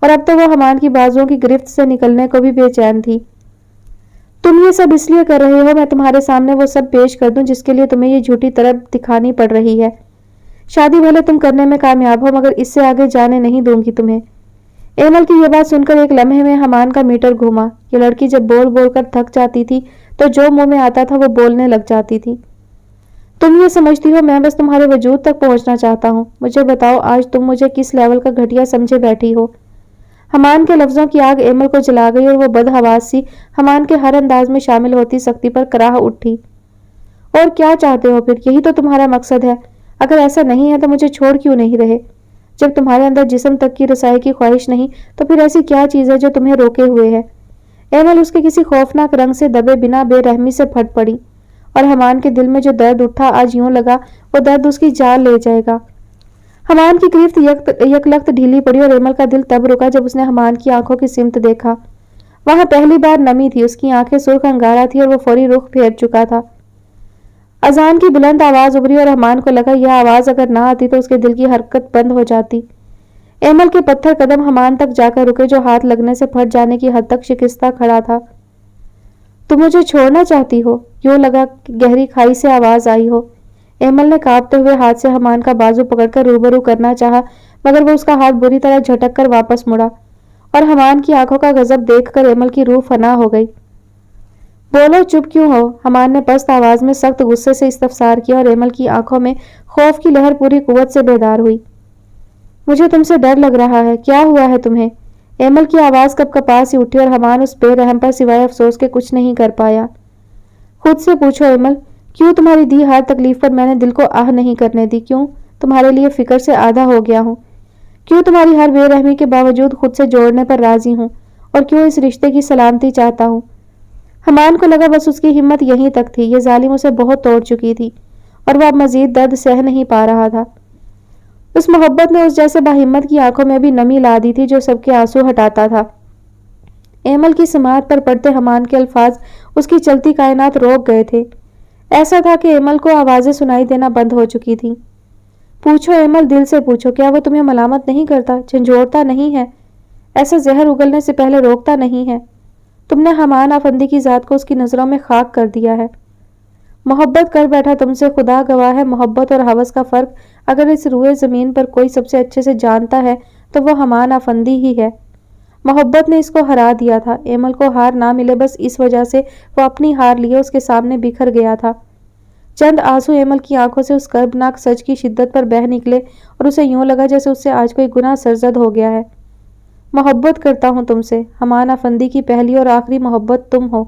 اور اب تو وہ حمان کی بازوؤں کی گرفت سے نکلنے کو بھی بے چین تھی۔ تم یہ سب اس لیے کر رہے ہو، میں تمہارے سامنے وہ سب پیش کر دوں جس کے لیے تمہیں یہ جھوٹی تڑپ دکھانی پڑ رہی ہے۔ شادی بھلے تم کرنے میں کامیاب ہو، مگر اس سے آگے جانے نہیں دوں گی تمہیں۔ ایمل کی یہ بات سن کر ایک لمحے میں حمان کا میٹر گھوما۔ یہ لڑکی جب بول بول کر تھک جاتی تھی تو جو منہ میں آتا تھا وہ بولنے لگ جاتی تھی۔ تم یہ سمجھتی ہو میں بس تمہارے وجود تک پہنچنا چاہتا ہوں؟ مجھے بتاؤ آج تم مجھے کس لیول کا گھٹیا سمجھے بیٹھی ہو؟ حمان کے لفظوں کی آگ ایمل کو جلا گئی اور وہ بدحواس سی حمان کے ہر انداز میں شامل ہوتی سختی پر کراہ اٹھی۔ اور کیا چاہتے ہو پھر؟ یہی تو تمہارا مقصد ہے؟ اگر ایسا نہیں ہے تو مجھے چھوڑ کیوں نہیں رہے؟ جب تمہارے اندر جسم تک کی رسائی کی خواہش نہیں تو پھر ایسی کیا چیز ہے جو تمہیں روکے ہوئے ہے؟ ایمل اس کے کسی خوفناک رنگ سے دبے بنا بے رحمی سے پھٹ پڑی اور حمان کے دل میں جو درد اٹھا آج یوں لگا وہ درد اس کی جان لے جائے گا۔ حمان کی گرفت یک لخت ڈھیلی پڑی اور ایمل کا دل تب رکا جب اس نے حمان کی آنکھوں کی سمت دیکھا۔ وہاں پہلی بار نمی تھی، اس کی آنکھیں سرخ انگارہ تھی اور وہ فوری رخ پھیر چکا تھا۔ اذان کی بلند آواز ابھری اور حمان کو لگا یہ آواز اگر نہ آتی تو اس کے دل کی حرکت بند ہو جاتی۔ ایمل کے پتھر قدم حمان تک جا کر رکے جو ہاتھ لگنے سے پھٹ جانے کی حد تک شکستہ کھڑا تھا۔ تم مجھے چھوڑنا چاہتی ہو؟ یوں لگا کہ گہری کھائی سے آواز آئی ہو۔ ایمل نے کانپتے ہوئے ہاتھ سے حمان کا بازو پکڑ کر روبرو کرنا چاہا، مگر وہ اس کا ہاتھ بری طرح جھٹک کر واپس مڑا اور حمان کی آنکھوں کا غضب دیکھ کر ایمل کی روح فنا ہو گئی۔ بولو، چپ کیوں ہو؟ حمان نے پست آواز میں سخت غصے سے استفسار کیا اور ایمل کی آنکھوں میں خوف کی لہر پوری قوت سے بیدار ہوئی۔ مجھے تم سے ڈر لگ رہا ہے، کیا ہوا ہے تمہیں؟ ایمل کی آواز کپ کپا سی اٹھی اور حمان اس بے رحم پر سوائے افسوس کے کچھ نہیں کر پایا۔ خود سے پوچھو ایمل، کیوں تمہاری دی ہر تکلیف پر میں نے دل کو آہ نہیں کرنے دی؟ کیوں تمہارے لیے فکر سے آدھا ہو گیا ہوں؟ کیوں تمہاری ہر بے رحمی کے باوجود خود سے جوڑنے پر راضی ہوں اور کیوں اس رشتے کی سلامتی چاہتا ہوں؟ حمان کو لگا بس اس کی ہمت یہیں تک تھی، یہ ظالم اسے بہت توڑ چکی تھی اور وہ اب مزید درد سہ نہیں پا رہا تھا۔ اس محبت نے اس جیسے باہمت کی آنکھوں میں بھی نمی لا دی تھی جو سب کے آنسو ہٹاتا تھا۔ ایمل کی سماعت پر پڑتے حمان کے الفاظ اس کی چلتی کائنات روک گئے تھے۔ ایسا تھا کہ ایمل کو آوازیں سنائی دینا بند ہو چکی تھیں۔ پوچھو ایمل، دل سے پوچھو، کیا وہ تمہیں ملامت نہیں کرتا، جھنجھوڑتا نہیں ہے، ایسا زہر اگلنے سے پہلے روکتا نہیں ہے؟ تم نے حمان افندی کی ذات کو اس کی نظروں میں خاک کر دیا ہے۔ محبت کر بیٹھا تم سے، خدا گواہ ہے، محبت اور ہوس کا فرق اگر اس روئے زمین پر کوئی سب سے اچھے سے جانتا ہے تو وہ حمان افندی ہی ہے۔ محبت نے اس کو ہرا دیا تھا، ایمل کو ہار نہ ملے بس اس وجہ سے وہ اپنی ہار لیے اس کے سامنے بکھر گیا تھا۔ چند آنسو ایمل کی آنکھوں سے اس کربناک سچ کی شدت پر بہہ نکلے اور اسے یوں لگا جیسے اس سے آج کوئی گناہ سرزد ہو گیا ہے۔ محبت کرتا ہوں تم سے. حمان افندی کی پہلی اور آخری محبت تم ہو.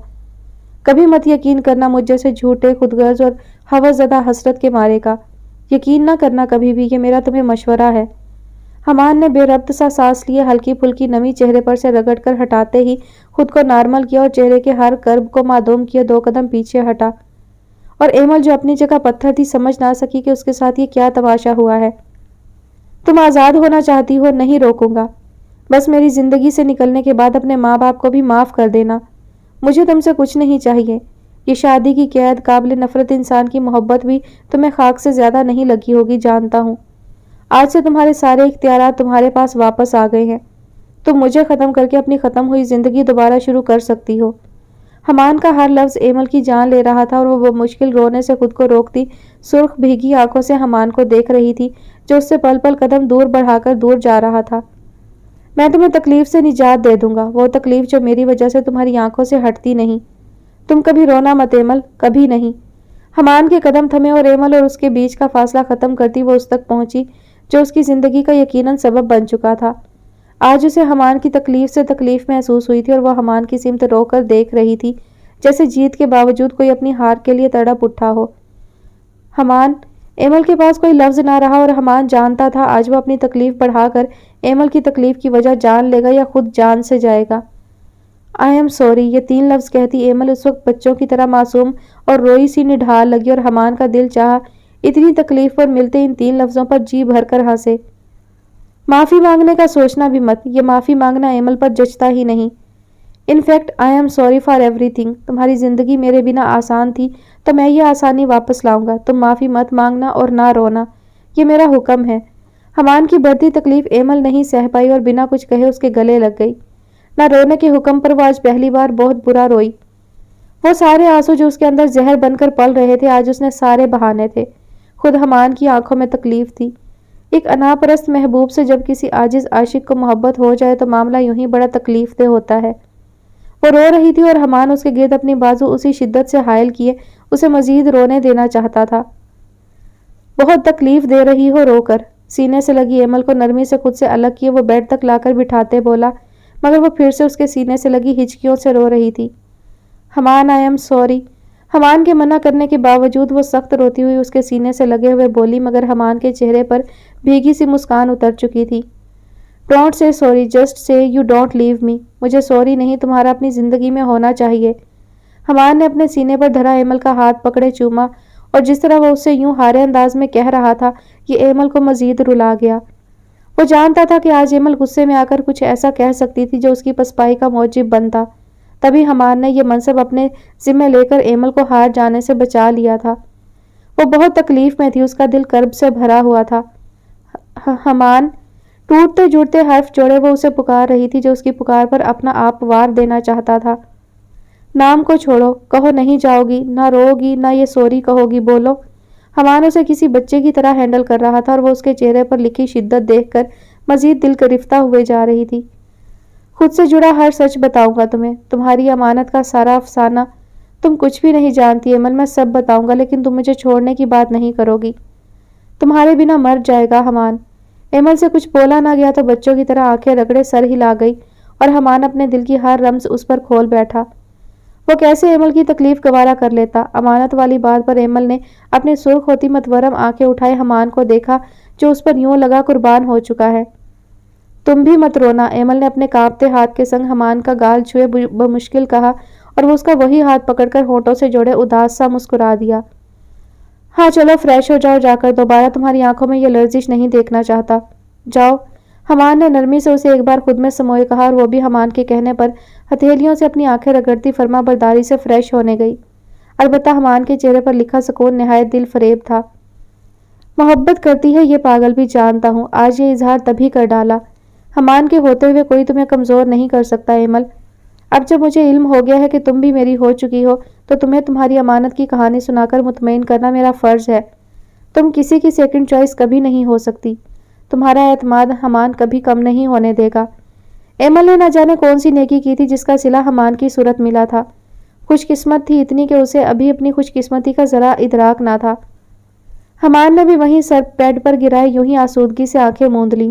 کبھی مت یقین کرنا مجھ جیسے جھوٹے خودغرض اور ہوس زدہ حسرت کے مارے کا. یقین نہ کرنا کبھی بھی، یہ میرا تمہیں مشورہ ہے. حمان نے بے ربط سا سانس لیے، ہلکی پھلکی نمی چہرے پر سے رگڑ کر ہٹاتے ہی خود کو نارمل کیا اور چہرے کے ہر کرب کو معدوم کیا 2 قدم پیچھے ہٹا. اور ایمل جو اپنی جگہ پتھر تھی سمجھ نہ سکی کہ اس کے ساتھ یہ کیا تماشا ہوا ہے. تم آزاد ہونا چاہتی ہو، نہیں روکوں گا. بس میری زندگی سے نکلنے کے بعد اپنے ماں باپ کو بھی معاف کر دینا. مجھے تم سے کچھ نہیں چاہیے. یہ شادی کی قید، قابل نفرت انسان کی محبت بھی تمہیں خاک سے زیادہ نہیں لگی ہوگی، جانتا ہوں. آج سے تمہارے سارے اختیارات تمہارے پاس واپس آ گئے ہیں. تم مجھے ختم کر کے اپنی ختم ہوئی زندگی دوبارہ شروع کر سکتی ہو. حمان کا ہر لفظ ایمل کی جان لے رہا تھا اور وہ مشکل رونے سے خود کو روکتی سرخ بھیگی آنکھوں سے حمان کو دیکھ رہی تھی جو اس سے پل پل قدم دور بڑھا کر دور جا رہا تھا. میں تمہیں تکلیف سے نجات دے دوں گا، وہ تکلیف جو میری وجہ سے تمہاری آنکھوں سے ہٹتی نہیں. تم کبھی رونا مت ایمل، کبھی نہیں. حمان کے قدم تھمے اور ایمل اور اس کے بیچ کا فاصلہ ختم کرتی وہ اس تک پہنچی جو اس کی زندگی کا یقیناً سبب بن چکا تھا. آج اسے حمان کی تکلیف سے تکلیف محسوس ہوئی تھی اور وہ حمان کی سمت رو کر دیکھ رہی تھی جیسے جیت کے باوجود کوئی اپنی ہار کے لیے تڑپ اٹھا ہو. حمان، ایمل کے پاس کوئی لفظ نہ رہا اور حمان جانتا تھا آج وہ اپنی تکلیف بڑھا کر ایمل کی تکلیف کی وجہ جان لے گا یا خود جان سے جائے گا. آئی ایم سوری، یہ 3 لفظ کہتی ایمل اس وقت بچوں کی طرح معصوم اور روئی سی نڈھال لگی اور حمان کا دل چاہا اتنی تکلیف پر ملتے ان 3 لفظوں پر جی بھر کر ہنسے. معافی مانگنے کا سوچنا بھی مت، یہ معافی مانگنا ایمل پر جچتا ہی نہیں. In fact I am sorry for every thing. تمہاری زندگی میرے بنا آسان تھی تو میں یہ آسانی واپس لاؤں گا. تم معافی مت مانگنا اور نہ رونا، یہ میرا حکم ہے. حمان کی بڑھتی تکلیف ایمل نہیں سہ پائی اور بنا کچھ کہے اس کے گلے لگ گئی. نہ رونے کے حکم پر وہ آج پہلی بار بہت برا روئی. وہ سارے آنسو جو اس کے اندر زہر بن کر پل رہے تھے آج اس نے سارے بہانے تھے. خود حمان کی آنکھوں میں تکلیف تھی. ایک انا پرست محبوب سے جب کسی عاجز عاشق کو محبت ہو جائے تو معاملہ یوں ہی بڑا تکلیف دہ ہوتا ہے. وہ رو رہی تھی اور حمان اس کے گرد اپنی بازو اسی شدت سے حائل کیے اسے مزید رونے دینا چاہتا تھا. بہت تکلیف دے رہی ہو، رو کر. سینے سے لگی ایمل کو نرمی سے خود سے الگ کیے وہ بیڈ تک لا کر بٹھاتے بولا، مگر وہ پھر سے اس کے سینے سے لگی ہچکیوں سے رو رہی تھی. حمان، آئی ایم سوری. حمان کے منع کرنے کے باوجود وہ سخت روتی ہوئی اس کے سینے سے لگے ہوئے بولی، مگر حمان کے چہرے پر بھیگی سی مسکان اتر چکی تھی. Don't say sorry, just say you don't leave me. مجھے سوری نہیں، تمہارا اپنی زندگی میں ہونا چاہیے. حمان نے اپنے سینے پر دھرا ایمل کا ہاتھ پکڑے چوما اور جس طرح وہ اس سے یوں ہارے انداز میں کہہ رہا تھا یہ ایمل کو مزید رلا گیا. وہ جانتا تھا کہ آج ایمل غصے میں آ کر کچھ ایسا کہہ سکتی تھی جو اس کی پسپائی کا موجب بنتا. تبھی حمان نے یہ منصب اپنے ذمہ لے کر ایمل کو ہار جانے سے بچا لیا تھا. وہ بہت تکلیف میں تھی، اس کا دل کرب سے بھرا ہوا تھا. حمان، ٹوٹتے جوڑتے حرف جوڑے وہ اسے پکار رہی تھی جو اس کی پکار پر اپنا آپ وار دینا چاہتا تھا. نام کو چھوڑو، کہو نہیں جاؤ گی، نہ رو گی نہ یہ سوری کہو گی، بولو. حمان اسے کسی بچے کی طرح ہینڈل کر رہا تھا اور وہ اس کے چہرے پر لکھی شدت دیکھ کر مزید دل گرفتہ ہوئے جا رہی تھی. خود سے جڑا ہر سچ بتاؤں گا تمہیں، تمہاری امانت کا سارا افسانہ. تم کچھ بھی نہیں جانتی ایمل، میں سب بتاؤں گا لیکن تم مجھے چھوڑنے کی بات نہیں کرو گی. تمہارے بنا مر جائے گا حمان. ایمل سے کچھ بولا نہ گیا تو بچوں کی طرح آنکھیں رگڑے سر ہلا گئی اور حمان اپنے دل کی ہر رمز اس پر کھول بیٹھا. وہ کیسے ایمل کی تکلیف گوارا کر لیتا. امانت والی بات پر ایمل نے اپنی سرخ ہوتی متورم آنکھیں اٹھائے حمان کو دیکھا جو اس پر یوں لگا قربان ہو چکا ہے. تم بھی مت رونا، ایمل نے اپنے کانپتے ہاتھ کے سنگ حمان کا گال چھوئے بمشکل کہا اور وہ اس کا وہی ہاتھ پکڑ کر ہونٹوں سے جوڑے اداس سا مسکرا دیا. ہاں چلو فریش ہو جاؤ جا کر، دوبارہ تمہاری آنکھوں میں یہ لرزش نہیں دیکھنا چاہتا. جاؤ. حمان نے نرمی سے اسے ایک بار خود میں سموئے کہا اور وہ بھی حمان کے کہنے پر ہتھیلیوں سے اپنی آنکھیں رگڑتی فرما برداری سے فریش ہونے گئی. البتہ حمان کے چہرے پر لکھا سکون نہایت دل فریب تھا. محبت کرتی ہے یہ پاگل بھی جانتا ہوں، آج یہ اظہار تبھی کر ڈالا. حمان کے ہوتے ہوئے کوئی تمہیں کمزور نہیں کر سکتا ایمل. اب جب مجھے علم ہو گیا ہے کہ تم بھی میری ہو چکی ہو تو تمہیں تمہاری امانت کی کہانی سنا کر مطمئن کرنا میرا فرض ہے. تم کسی کی سیکنڈ چوائس کبھی نہیں ہو سکتی. تمہارا اعتماد حمان کبھی کم نہیں ہونے دے گا. ایمل نے نہ جانے کون سی نیکی کی تھی جس کا صلہ حمان کی صورت ملا تھا. خوش قسمت تھی اتنی کہ اسے ابھی اپنی خوش قسمتی کا ذرا ادراک نہ تھا. حمان نے بھی وہیں سر بیڈ پر گرائے یوں ہی آسودگی سے آنکھیں موند لی.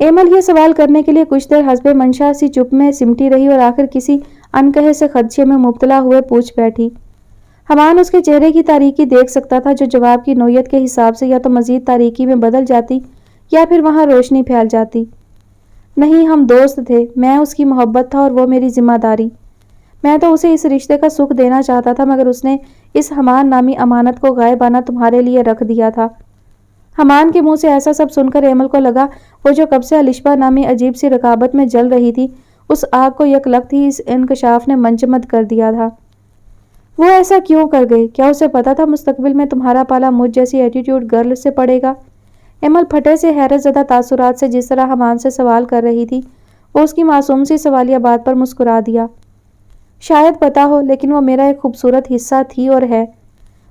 ایمل یہ سوال کرنے کے لیے کچھ دیر حسب منشا سی چپ میں سمٹی رہی اور آخر کسی انکہے سے خدشے میں مبتلا ہوئے پوچھ بیٹھی۔ حمان اس کے چہرے کی تاریکی دیکھ سکتا تھا جو جواب کی نوعیت کے حساب سے یا تو مزید تاریکی میں بدل جاتی یا پھر وہاں روشنی پھیل جاتی۔ نہیں، ہم دوست تھے، میں اس کی محبت تھا اور وہ میری ذمہ داری۔ میں تو اسے اس رشتے کا سکھ دینا چاہتا تھا مگر اس نے اس حمان نامی امانت کو غائبانہ تمہارے لیے رکھ دیا تھا۔ حمان کے منہ سے ایسا سب سن کر ایمل کو لگا وہ جو کب سے الشبا نامی عجیب سی رکابت میں جل رہی تھی اس آگ کو یک لخت ہی اس انکشاف نے منجمد کر دیا تھا۔ وہ ایسا کیوں کر گئی؟ کیا اسے پتا تھا مستقبل میں تمہارا پالا مجھ جیسی ایٹیٹیوڈ گرل سے پڑے گا؟ ایمل پھٹے سے حیرت زدہ تاثرات سے جس طرح حمان سے سوال کر رہی تھی وہ اس کی معصوم سی سوالیہ بات پر مسکرا دیا۔ شاید پتا ہو، لیکن وہ میرا ایک خوبصورت حصہ تھی اور ہے۔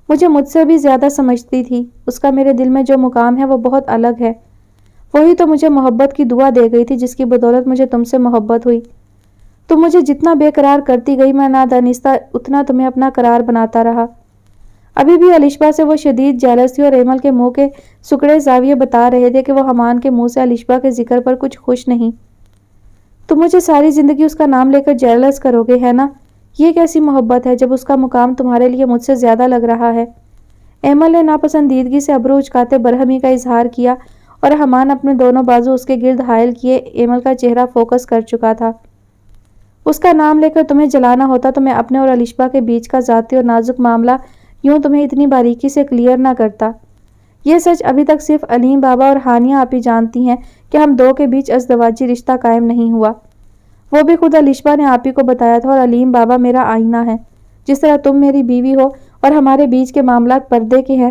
مجھ سے بھی زیادہ سمجھتی تھی۔ اس کا میرے دل میں جو مقام ہے وہ بہت الگ ہے۔ وہی تو مجھے محبت کی دعا دے گئی تھی جس کی بدولت مجھے تم سے محبت ہوئی۔ تم مجھے جتنا بے قرار کرتی گئی میں نادانستہ اتنا تمہیں اپنا قرار بناتا رہا۔ ابھی بھی الشبا سے وہ شدید جیلس تھی اور ایمل کے منہ کے سکڑے زاویے بتا رہے تھے کہ وہ حمان کے منہ سے الشبا کے ذکر پر کچھ خوش نہیں۔ تم مجھے ساری زندگی اس کا نام لے کر جیلس کرو گے، ہے نا؟ یہ کیسی محبت ہے جب اس کا مقام تمہارے لیے مجھ سے زیادہ لگ رہا ہے؟ ایمل نے ناپسندیدگی سے ابرو اچکاتے برہمی کا اظہار کیا اور حمان اپنے دونوں بازو اس کے گرد حائل کیے ایمل کا چہرہ فوکس کر چکا تھا۔ اس کا نام لے کر تمہیں جلانا ہوتا تو میں اپنے اور الشبا کے بیچ کا ذاتی اور نازک معاملہ یوں تمہیں اتنی باریکی سے کلیئر نہ کرتا۔ یہ سچ ابھی تک صرف علیم بابا اور ہانیہ آپی جانتی ہیں کہ ہم دو کے بیچ ازدواجی رشتہ قائم نہیں ہوا۔ وہ بھی خود الشبا نے آپی کو بتایا تھا اور علیم بابا میرا آئینہ ہے۔ جس طرح تم میری بیوی ہو اور ہمارے بیچ کے معاملات پردے کے ہیں،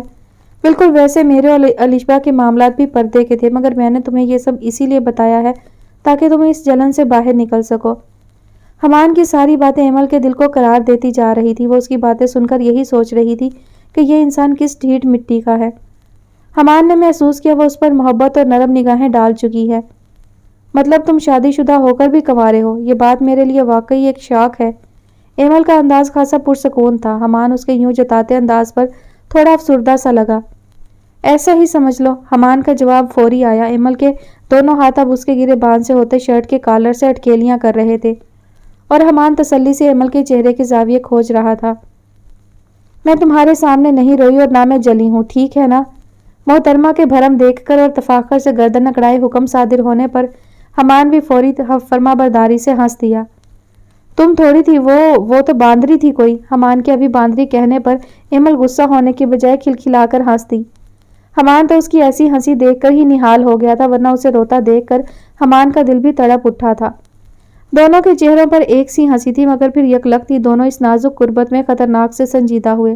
بالکل ویسے میرے اور الشبا کے معاملات بھی پردے کے تھے، مگر میں نے تمہیں یہ سب اسی لیے بتایا ہے تاکہ تم اس جلن سے باہر نکل سکو۔ حمان کی ساری باتیں ایمل کے دل کو قرار دیتی جا رہی تھی۔ وہ اس کی باتیں سن کر یہی سوچ رہی تھی کہ یہ انسان کس ڈھیٹ مٹی کا ہے۔ حمان نے محسوس کیا وہ اس پر محبت اور نرم نگاہیں ڈال چکی ہے۔ مطلب تم شادی شدہ ہو کر بھی کنوارے ہو؟ یہ بات میرے لیے واقعی ایک شاک ہے۔ ایمل کا انداز خاصا پرسکون تھا۔ حمان اس کے یوں جتاتے انداز پر تھوڑا افسردہ سا لگا۔ ایسا ہی سمجھ لو۔ حمان کا جواب فوری آیا۔ ایمل کے دونوں ہاتھ اب اس کے گرے باندھ سے ہوتے شرٹ کے کالر سے اٹکیلیاں کر رہے تھے اور حمان تسلی سے ایمل کے چہرے کے زاویے کھوج رہا تھا۔ میں تمہارے سامنے نہیں روئی اور نہ میں جلی ہوں، ٹھیک ہے نا؟ محترمہ کے بھرم دیکھ کر اور تفاخر سے گردن اکڑائے حکم صادر ہونے پر حمان بھی فوری فرما برداری سے ہنس دیا۔ تم تھوڑی تھی وہ تو باندری تھی کوئی۔ حمان کے ابھی باندری کہنے پر ایمل غصہ ہونے کی بجائے کھلکھلا کر ہنس دی۔ حمان تو اس کی ایسی ہنسی دیکھ کر ہی نہال ہو گیا تھا، ورنہ اسے روتا دیکھ کر حمان کا دل بھی تڑپ اٹھا تھا۔ دونوں کے چہروں پر ایک سی ہنسی تھی مگر پھر یکلخت ہی دونوں اس نازک قربت میں خطرناک سے سنجیدہ ہوئے۔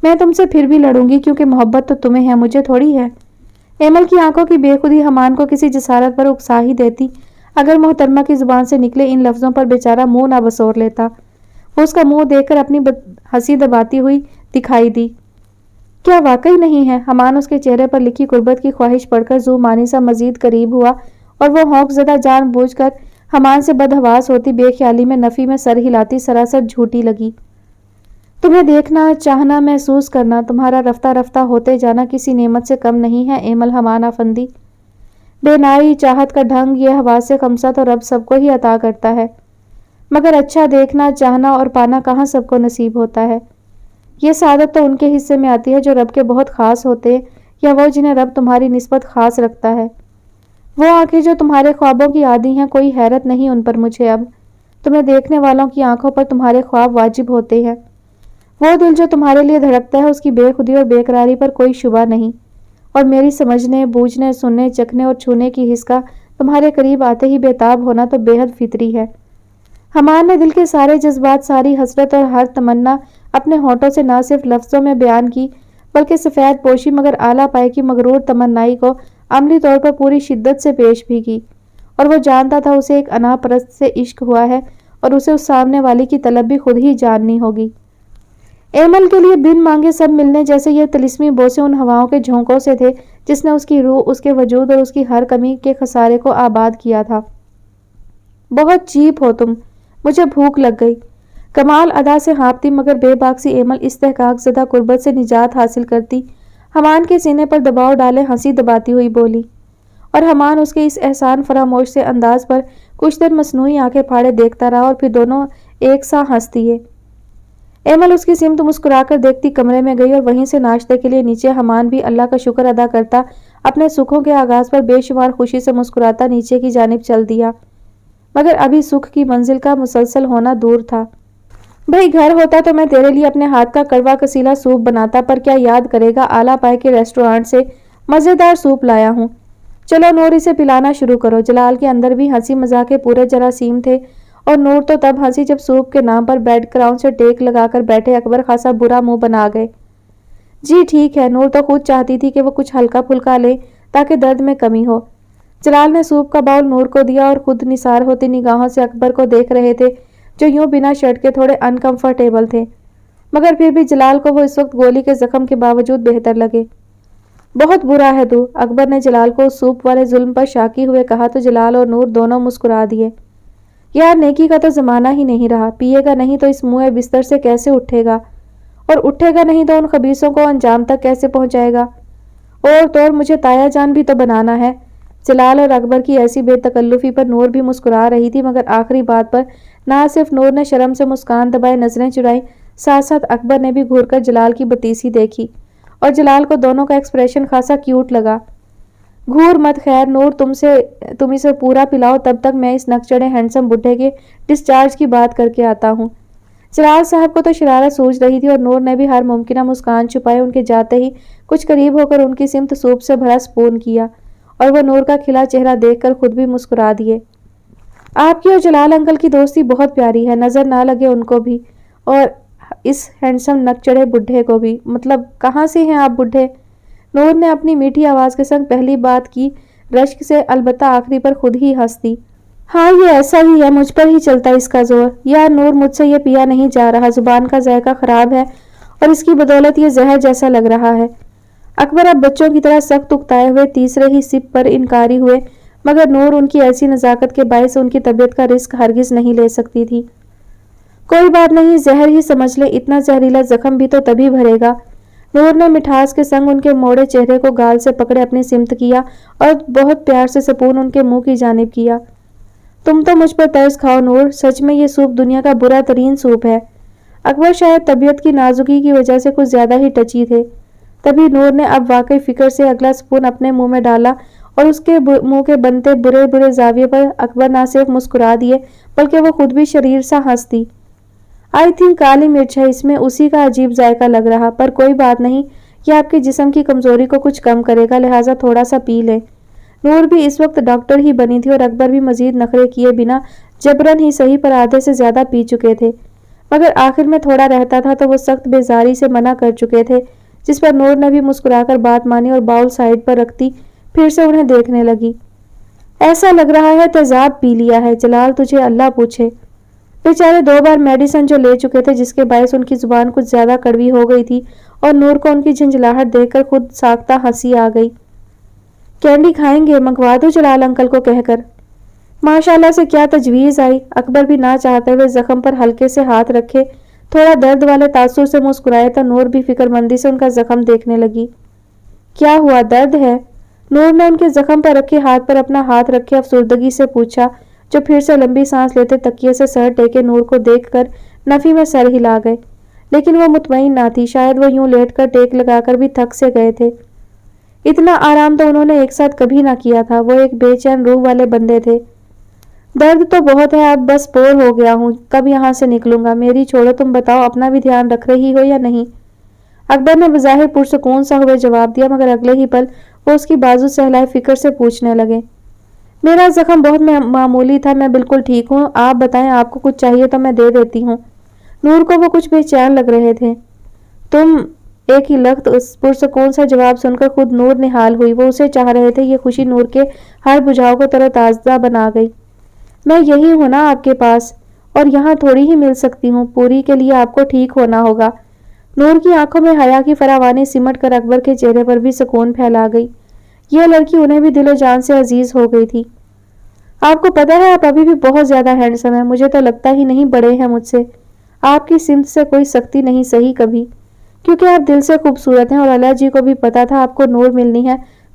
میں تم سے پھر بھی لڑوں گی کیونکہ محبت تو تمہیں ہے، مجھے تھوڑی ہے۔ ایمل کی آنکھوں کی بے خودی حمان کو کسی جسارت پر اکسا ہی دیتی۔ اگر محترمہ کی زبان سے نکلے ان لفظوں پر بیچارہ منہ نہ بسور لیتا۔ وہ اس کا منہ دیکھ کر اپنی ہنسی دباتی ہوئی دکھائی دی۔ کیا واقعی نہیں ہے؟ حمان اس کے چہرے پر لکھی قربت کی خواہش پڑھ کر زو مانی سا مزید قریب ہوا اور وہ ہونک زدہ جان بوجھ کر حمان سے بدحواس ہوتی بے خیالی میں نفی میں سر ہلاتی سراسر جھوٹی لگی۔ تمہیں دیکھنا، چاہنا، محسوس کرنا، تمہارا رفتہ رفتہ ہوتے جانا کسی نعمت سے کم نہیں ہے ایمل حمان افندی۔ بے نائی چاہت کا ڈھنگ یہ حواس سے خمسہ تو رب سب کو ہی عطا کرتا ہے، مگر اچھا دیکھنا، چاہنا اور پانا کہاں سب کو نصیب ہوتا ہے۔ یہ سعادت تو ان کے حصے میں آتی ہے جو رب کے بہت خاص ہوتے ہیں یا وہ جنہیں رب تمہاری نسبت خاص رکھتا ہے۔ وہ آنکھیں جو تمہارے خوابوں کی عادی ہیں، کوئی حیرت نہیں ان پر مجھے اب۔ تمہیں دیکھنے والوں کی آنکھوں پر تمہارے خواب واجب ہوتے ہیں۔ وہ دل جو تمہارے لیے دھڑکتا ہے اس کی بے خودی اور بے قراری پر کوئی شبہ نہیں، اور میری سمجھنے، بوجھنے، سننے، چکھنے اور چھونے کی حس کا تمہارے قریب آتے ہی بےتاب ہونا تو بے حد فطری ہے۔ حمان نے دل کے سارے جذبات، ساری حسرت اور ہر تمنا اپنے ہونٹوں سے نہ صرف لفظوں میں بیان کی بلکہ سفید پوشی مگر اعلیٰ پائے کی مغرور تمنائی کو عملی طور پر پوری شدت سے پیش بھی کی، اور وہ جانتا تھا اسے ایک انا پرست سے عشق ہوا ہے اور اسے اس سامنے والی کی طلب بھی خود ہی جاننی ہوگی۔ ایمل کے لیے بن مانگے سب ملنے جیسے یہ طلسمی بوسے ان ہواؤں کے جھونکوں سے تھے جس نے اس کی روح، اس کے وجود اور اس کی ہر کمی کے خسارے کو آباد کیا تھا۔ بہت چیپ ہو تم، مجھے بھوک لگ گئی۔ کمال ادا سے ہانپتی مگر بے باک سی ایمل استحقاق زدہ قربت سے نجات حاصل کرتی حمان کے سینے پر دباؤ ڈالے ہنسی دباتی ہوئی بولی، اور حمان اس کے اس احسان فراموش سے انداز پر کچھ دیر مصنوعی آنکھیں پھاڑے دیکھتا رہا اور پھر دونوں ایک سا ہنس دیے۔ ایمل اس کی سمت مسکرا کر دیکھتی کمرے میں گئی اور وہیں سے ناشتے کے لیے نیچے حمان بھی اللہ کا شکر ادا کرتا اپنے سکھوں کے آغاز پر بے شمار خوشی سے مسکراتا نیچے کی جانب چل دیا، مگر ابھی سکھ کی منزل کا مسلسل ہونا دور تھا۔ بھئی گھر ہوتا تو میں تیرے لیے اپنے ہاتھ کا کڑوا کسیلا سوپ بناتا، پر کیا یاد کرے گا، آلہ پائے کے ریسٹورانٹ سے مزیدار سوپ لایا ہوں۔ چلو نور اسے پلانا شروع کرو۔ جلال کے اندر بھی ہنسی مذاق کے پورے جراثیم تھے اور نور تو تب ہنسی جب سوپ کے نام پر بیڈ کراؤن سے ٹیک لگا کر بیٹھے اکبر خاصا برا منہ بنا گئے۔ جی ٹھیک ہے، نور تو خود چاہتی تھی کہ وہ کچھ ہلکا پھلکا لے تاکہ درد میں کمی ہو۔ جلال نے سوپ کا باؤل نور کو دیا اور خود نثار ہوتی نگاہوں سے اکبر کو دیکھ رہے تھے جو یوں بنا شرٹ کے تھوڑے انکمفرٹیبل تھے، مگر پھر بھی جلال کو وہ اس وقت گولی کے زخم کے باوجود بہتر لگے۔ بہت برا ہے تو، اکبر نے جلال کو سوپ والے ظلم پر شاکی ہوئے کہا تو جلال اور نور دونوں مسکرا دیے۔ یار نیکی کا تو زمانہ ہی نہیں رہا، پیے گا نہیں تو اس منہ بستر سے کیسے اٹھے گا، اور اٹھے گا نہیں تو ان خبیثوں کو انجام تک کیسے پہنچائے گا، اور تو اور مجھے تایا جان بھی تو بنانا ہے۔ جلال اور اکبر کی ایسی بے تکلفی پر نور بھی مسکرا رہی تھی، مگر آخری بات پر نہ صرف نور نے شرم سے مسکان دبائے نظریں چرائیں، ساتھ ساتھ اکبر نے بھی گھور کر جلال کی بتیسی دیکھی اور جلال کو دونوں کا ایکسپریشن خاصا کیوٹ لگا۔ گھور مت، خیر نور تم اسے پورا پلاؤ، تب تک میں اس نک چڑھے ہینڈسم بڈھے کے ڈسچارج کی بات کر کے آتا ہوں۔ جلال صاحب کو تو شرارت سوچ رہی تھی اور نور نے بھی ہر ممکنہ مسکان چھپائے ان کے جاتے ہی کچھ قریب ہو کر ان کی سمت سوپ سے بھرا سپون کیا اور وہ نور کا کھلا چہرہ دیکھ کر خود بھی مسکرا دیے۔ آپ کی اور جلال انکل کی دوستی بہت پیاری ہے، نظر نہ لگے ان کو بھی اور اس ہینڈسم نک چڑھے بڈھے کو بھی۔ مطلب کہاں سے ہیں آپ بڈھے؟ نور نے اپنی میٹھی آواز کے سنگ پہلی بات کی رشک سے، البتہ آخری پر خود ہی ہنس دی۔ ہاں یہ ایسا ہی ہے، مجھ پر ہی چلتا اس کا زور۔ یار نور مجھ سے یہ پیا نہیں جا رہا، زبان کا ذائقہ خراب ہے اور اس کی بدولت یہ زہر جیسا لگ رہا ہے۔ اکبر اب بچوں کی طرح سخت اکتائے ہوئے تیسرے ہی سپ پر انکاری ہوئے، مگر نور ان کی ایسی نزاکت کے باعث ان کی طبیعت کا رسک ہرگز نہیں لے سکتی تھی۔ کوئی بات نہیں، زہر ہی سمجھ لے، اتنا زہریلا زخم بھی تو تبھی بھرے گا۔ نور نے مٹھاس کے سنگ ان کے موڑے چہرے کو گال سے پکڑے اپنی سمت کیا اور بہت پیار سے سپون ان کے منہ کی جانب کیا۔ تم تو مجھ پر ترس کھاؤ نور، سچ میں یہ سوپ دنیا کا برا ترین سوپ ہے۔ اکبر شاید طبیعت کی نازکی کی وجہ سے کچھ زیادہ ہی ٹچی تھے، تبھی نور نے اب واقعی فکر سے اگلا سپون اپنے منہ میں ڈالا اور اس کے منہ کے بنتے برے برے زاویے پر اکبر نہ صرف مسکرا دیے بلکہ وہ خود بھی شریر سا ہنس دی۔ آئی تھنک کالی مرچ ہے اس میں، اسی کا عجیب ذائقہ لگ رہا، پر کوئی بات نہیں، یہ آپ کے جسم کی کمزوری کو کچھ کم کرے گا، لہٰذا تھوڑا سا پی لیں۔ نور بھی اس وقت ڈاکٹر ہی بنی تھی اور اکبر بھی مزید نخرے کیے بنا جبرن ہی صحیح پر آدھے سے زیادہ پی چکے تھے، مگر آخر میں تھوڑا رہتا تھا تو وہ سخت بیزاری سے منع کر چکے تھے، جس پر نور نے بھی مسکرا کر بات مانی اور باؤل سائڈ پر رکھتی پھر سے انہیں دیکھنے لگی۔ ایسا لگ رہا ہے تیزاب پی لیا ہے جلال، تجھے اللہ پوچھے۔ بیچارے 2 بار میڈیسن جو لے چکے تھے جس کے باعث ان کی زبان کچھ زیادہ کڑوی ہو گئی تھی اور نور کو ان کی جھنجھلاہٹ دیکھ کر خود ساختہ ہنسی آ گئی۔ کینڈی کھائیں گے؟ منگوا دو جلال انکل کو کہہ کر۔ ماشاءاللہ سے کیا تجویز آئی۔ اکبر بھی نہ چاہتے ہوئے زخم پر ہلکے سے ہاتھ رکھے تھوڑا درد والے تاثر سے مسکرائے تو نور بھی فکر مندی سے ان کا زخم دیکھنے لگی۔ کیا ہوا، درد ہے؟ نور نے ان کے زخم پر رکھے ہاتھ پر اپنا ہاتھ رکھے افسردگی سے پوچھا، جو پھر سے لمبی سانس لیتے تکیے سے سر ٹیکے نور کو دیکھ کر نفی میں سر ہلا گئے، لیکن وہ مطمئن نہ تھی، شاید وہ یوں لیٹ کر ٹیک لگا کر بھی تھک سے گئے تھے۔ اتنا آرام تو انہوں نے ایک ساتھ کبھی نہ کیا تھا، وہ ایک بے چین روح والے بندے تھے۔ درد تو بہت ہے، اب بس بور ہو گیا ہوں، کب یہاں سے نکلوں گا؟ میری چھوڑو، تم بتاؤ اپنا بھی دھیان رکھ رہی ہو یا نہیں؟ اکبر نے بظاہر پرسکون سا ہوئے جواب دیا، مگر اگلے ہی پل وہ اس کی بازو سہلائے فکر سے پوچھنے لگے۔ میرا زخم بہت معمولی تھا، میں بالکل ٹھیک ہوں، آپ بتائیں آپ کو کچھ چاہیے تو میں دے دیتی ہوں۔ نور کو وہ کچھ بے چین لگ رہے تھے۔ تم؟ ایک ہی لخت پرسکون سا جواب سن کر خود نور نہال ہوئی، وہ اسے چاہ رہے تھے، یہ خوشی نور کے ہر بجھاؤ کو تر و تازہ بنا گئی۔ میں یہی ہوں نا آپ کے پاس، اور یہاں تھوڑی ہی مل سکتی ہوں، پوری کے لیے آپ کو ٹھیک ہونا ہوگا۔ نور کی آنکھوں میں حیا کی فراوانی سمٹ کر اکبر کے چہرے پر بھی سکون پھیلا گئی، یہ لڑکی انہیں بھی دل و جان سے عزیز ہو گئی تھی۔ آپ کو پتہ ہے آپ ابھی بھی بہت زیادہ ہینڈسم ہیں، مجھے تو لگتا ہی نہیں بڑے ہیں مجھ سے۔ آپ کی سمت سے کوئی سختی نہیں سہی کبھی، کیونکہ آپ دل سے خوبصورت ہیں اور اللہ جی کو بھی پتا تھا آپ کو نور ملنی ہے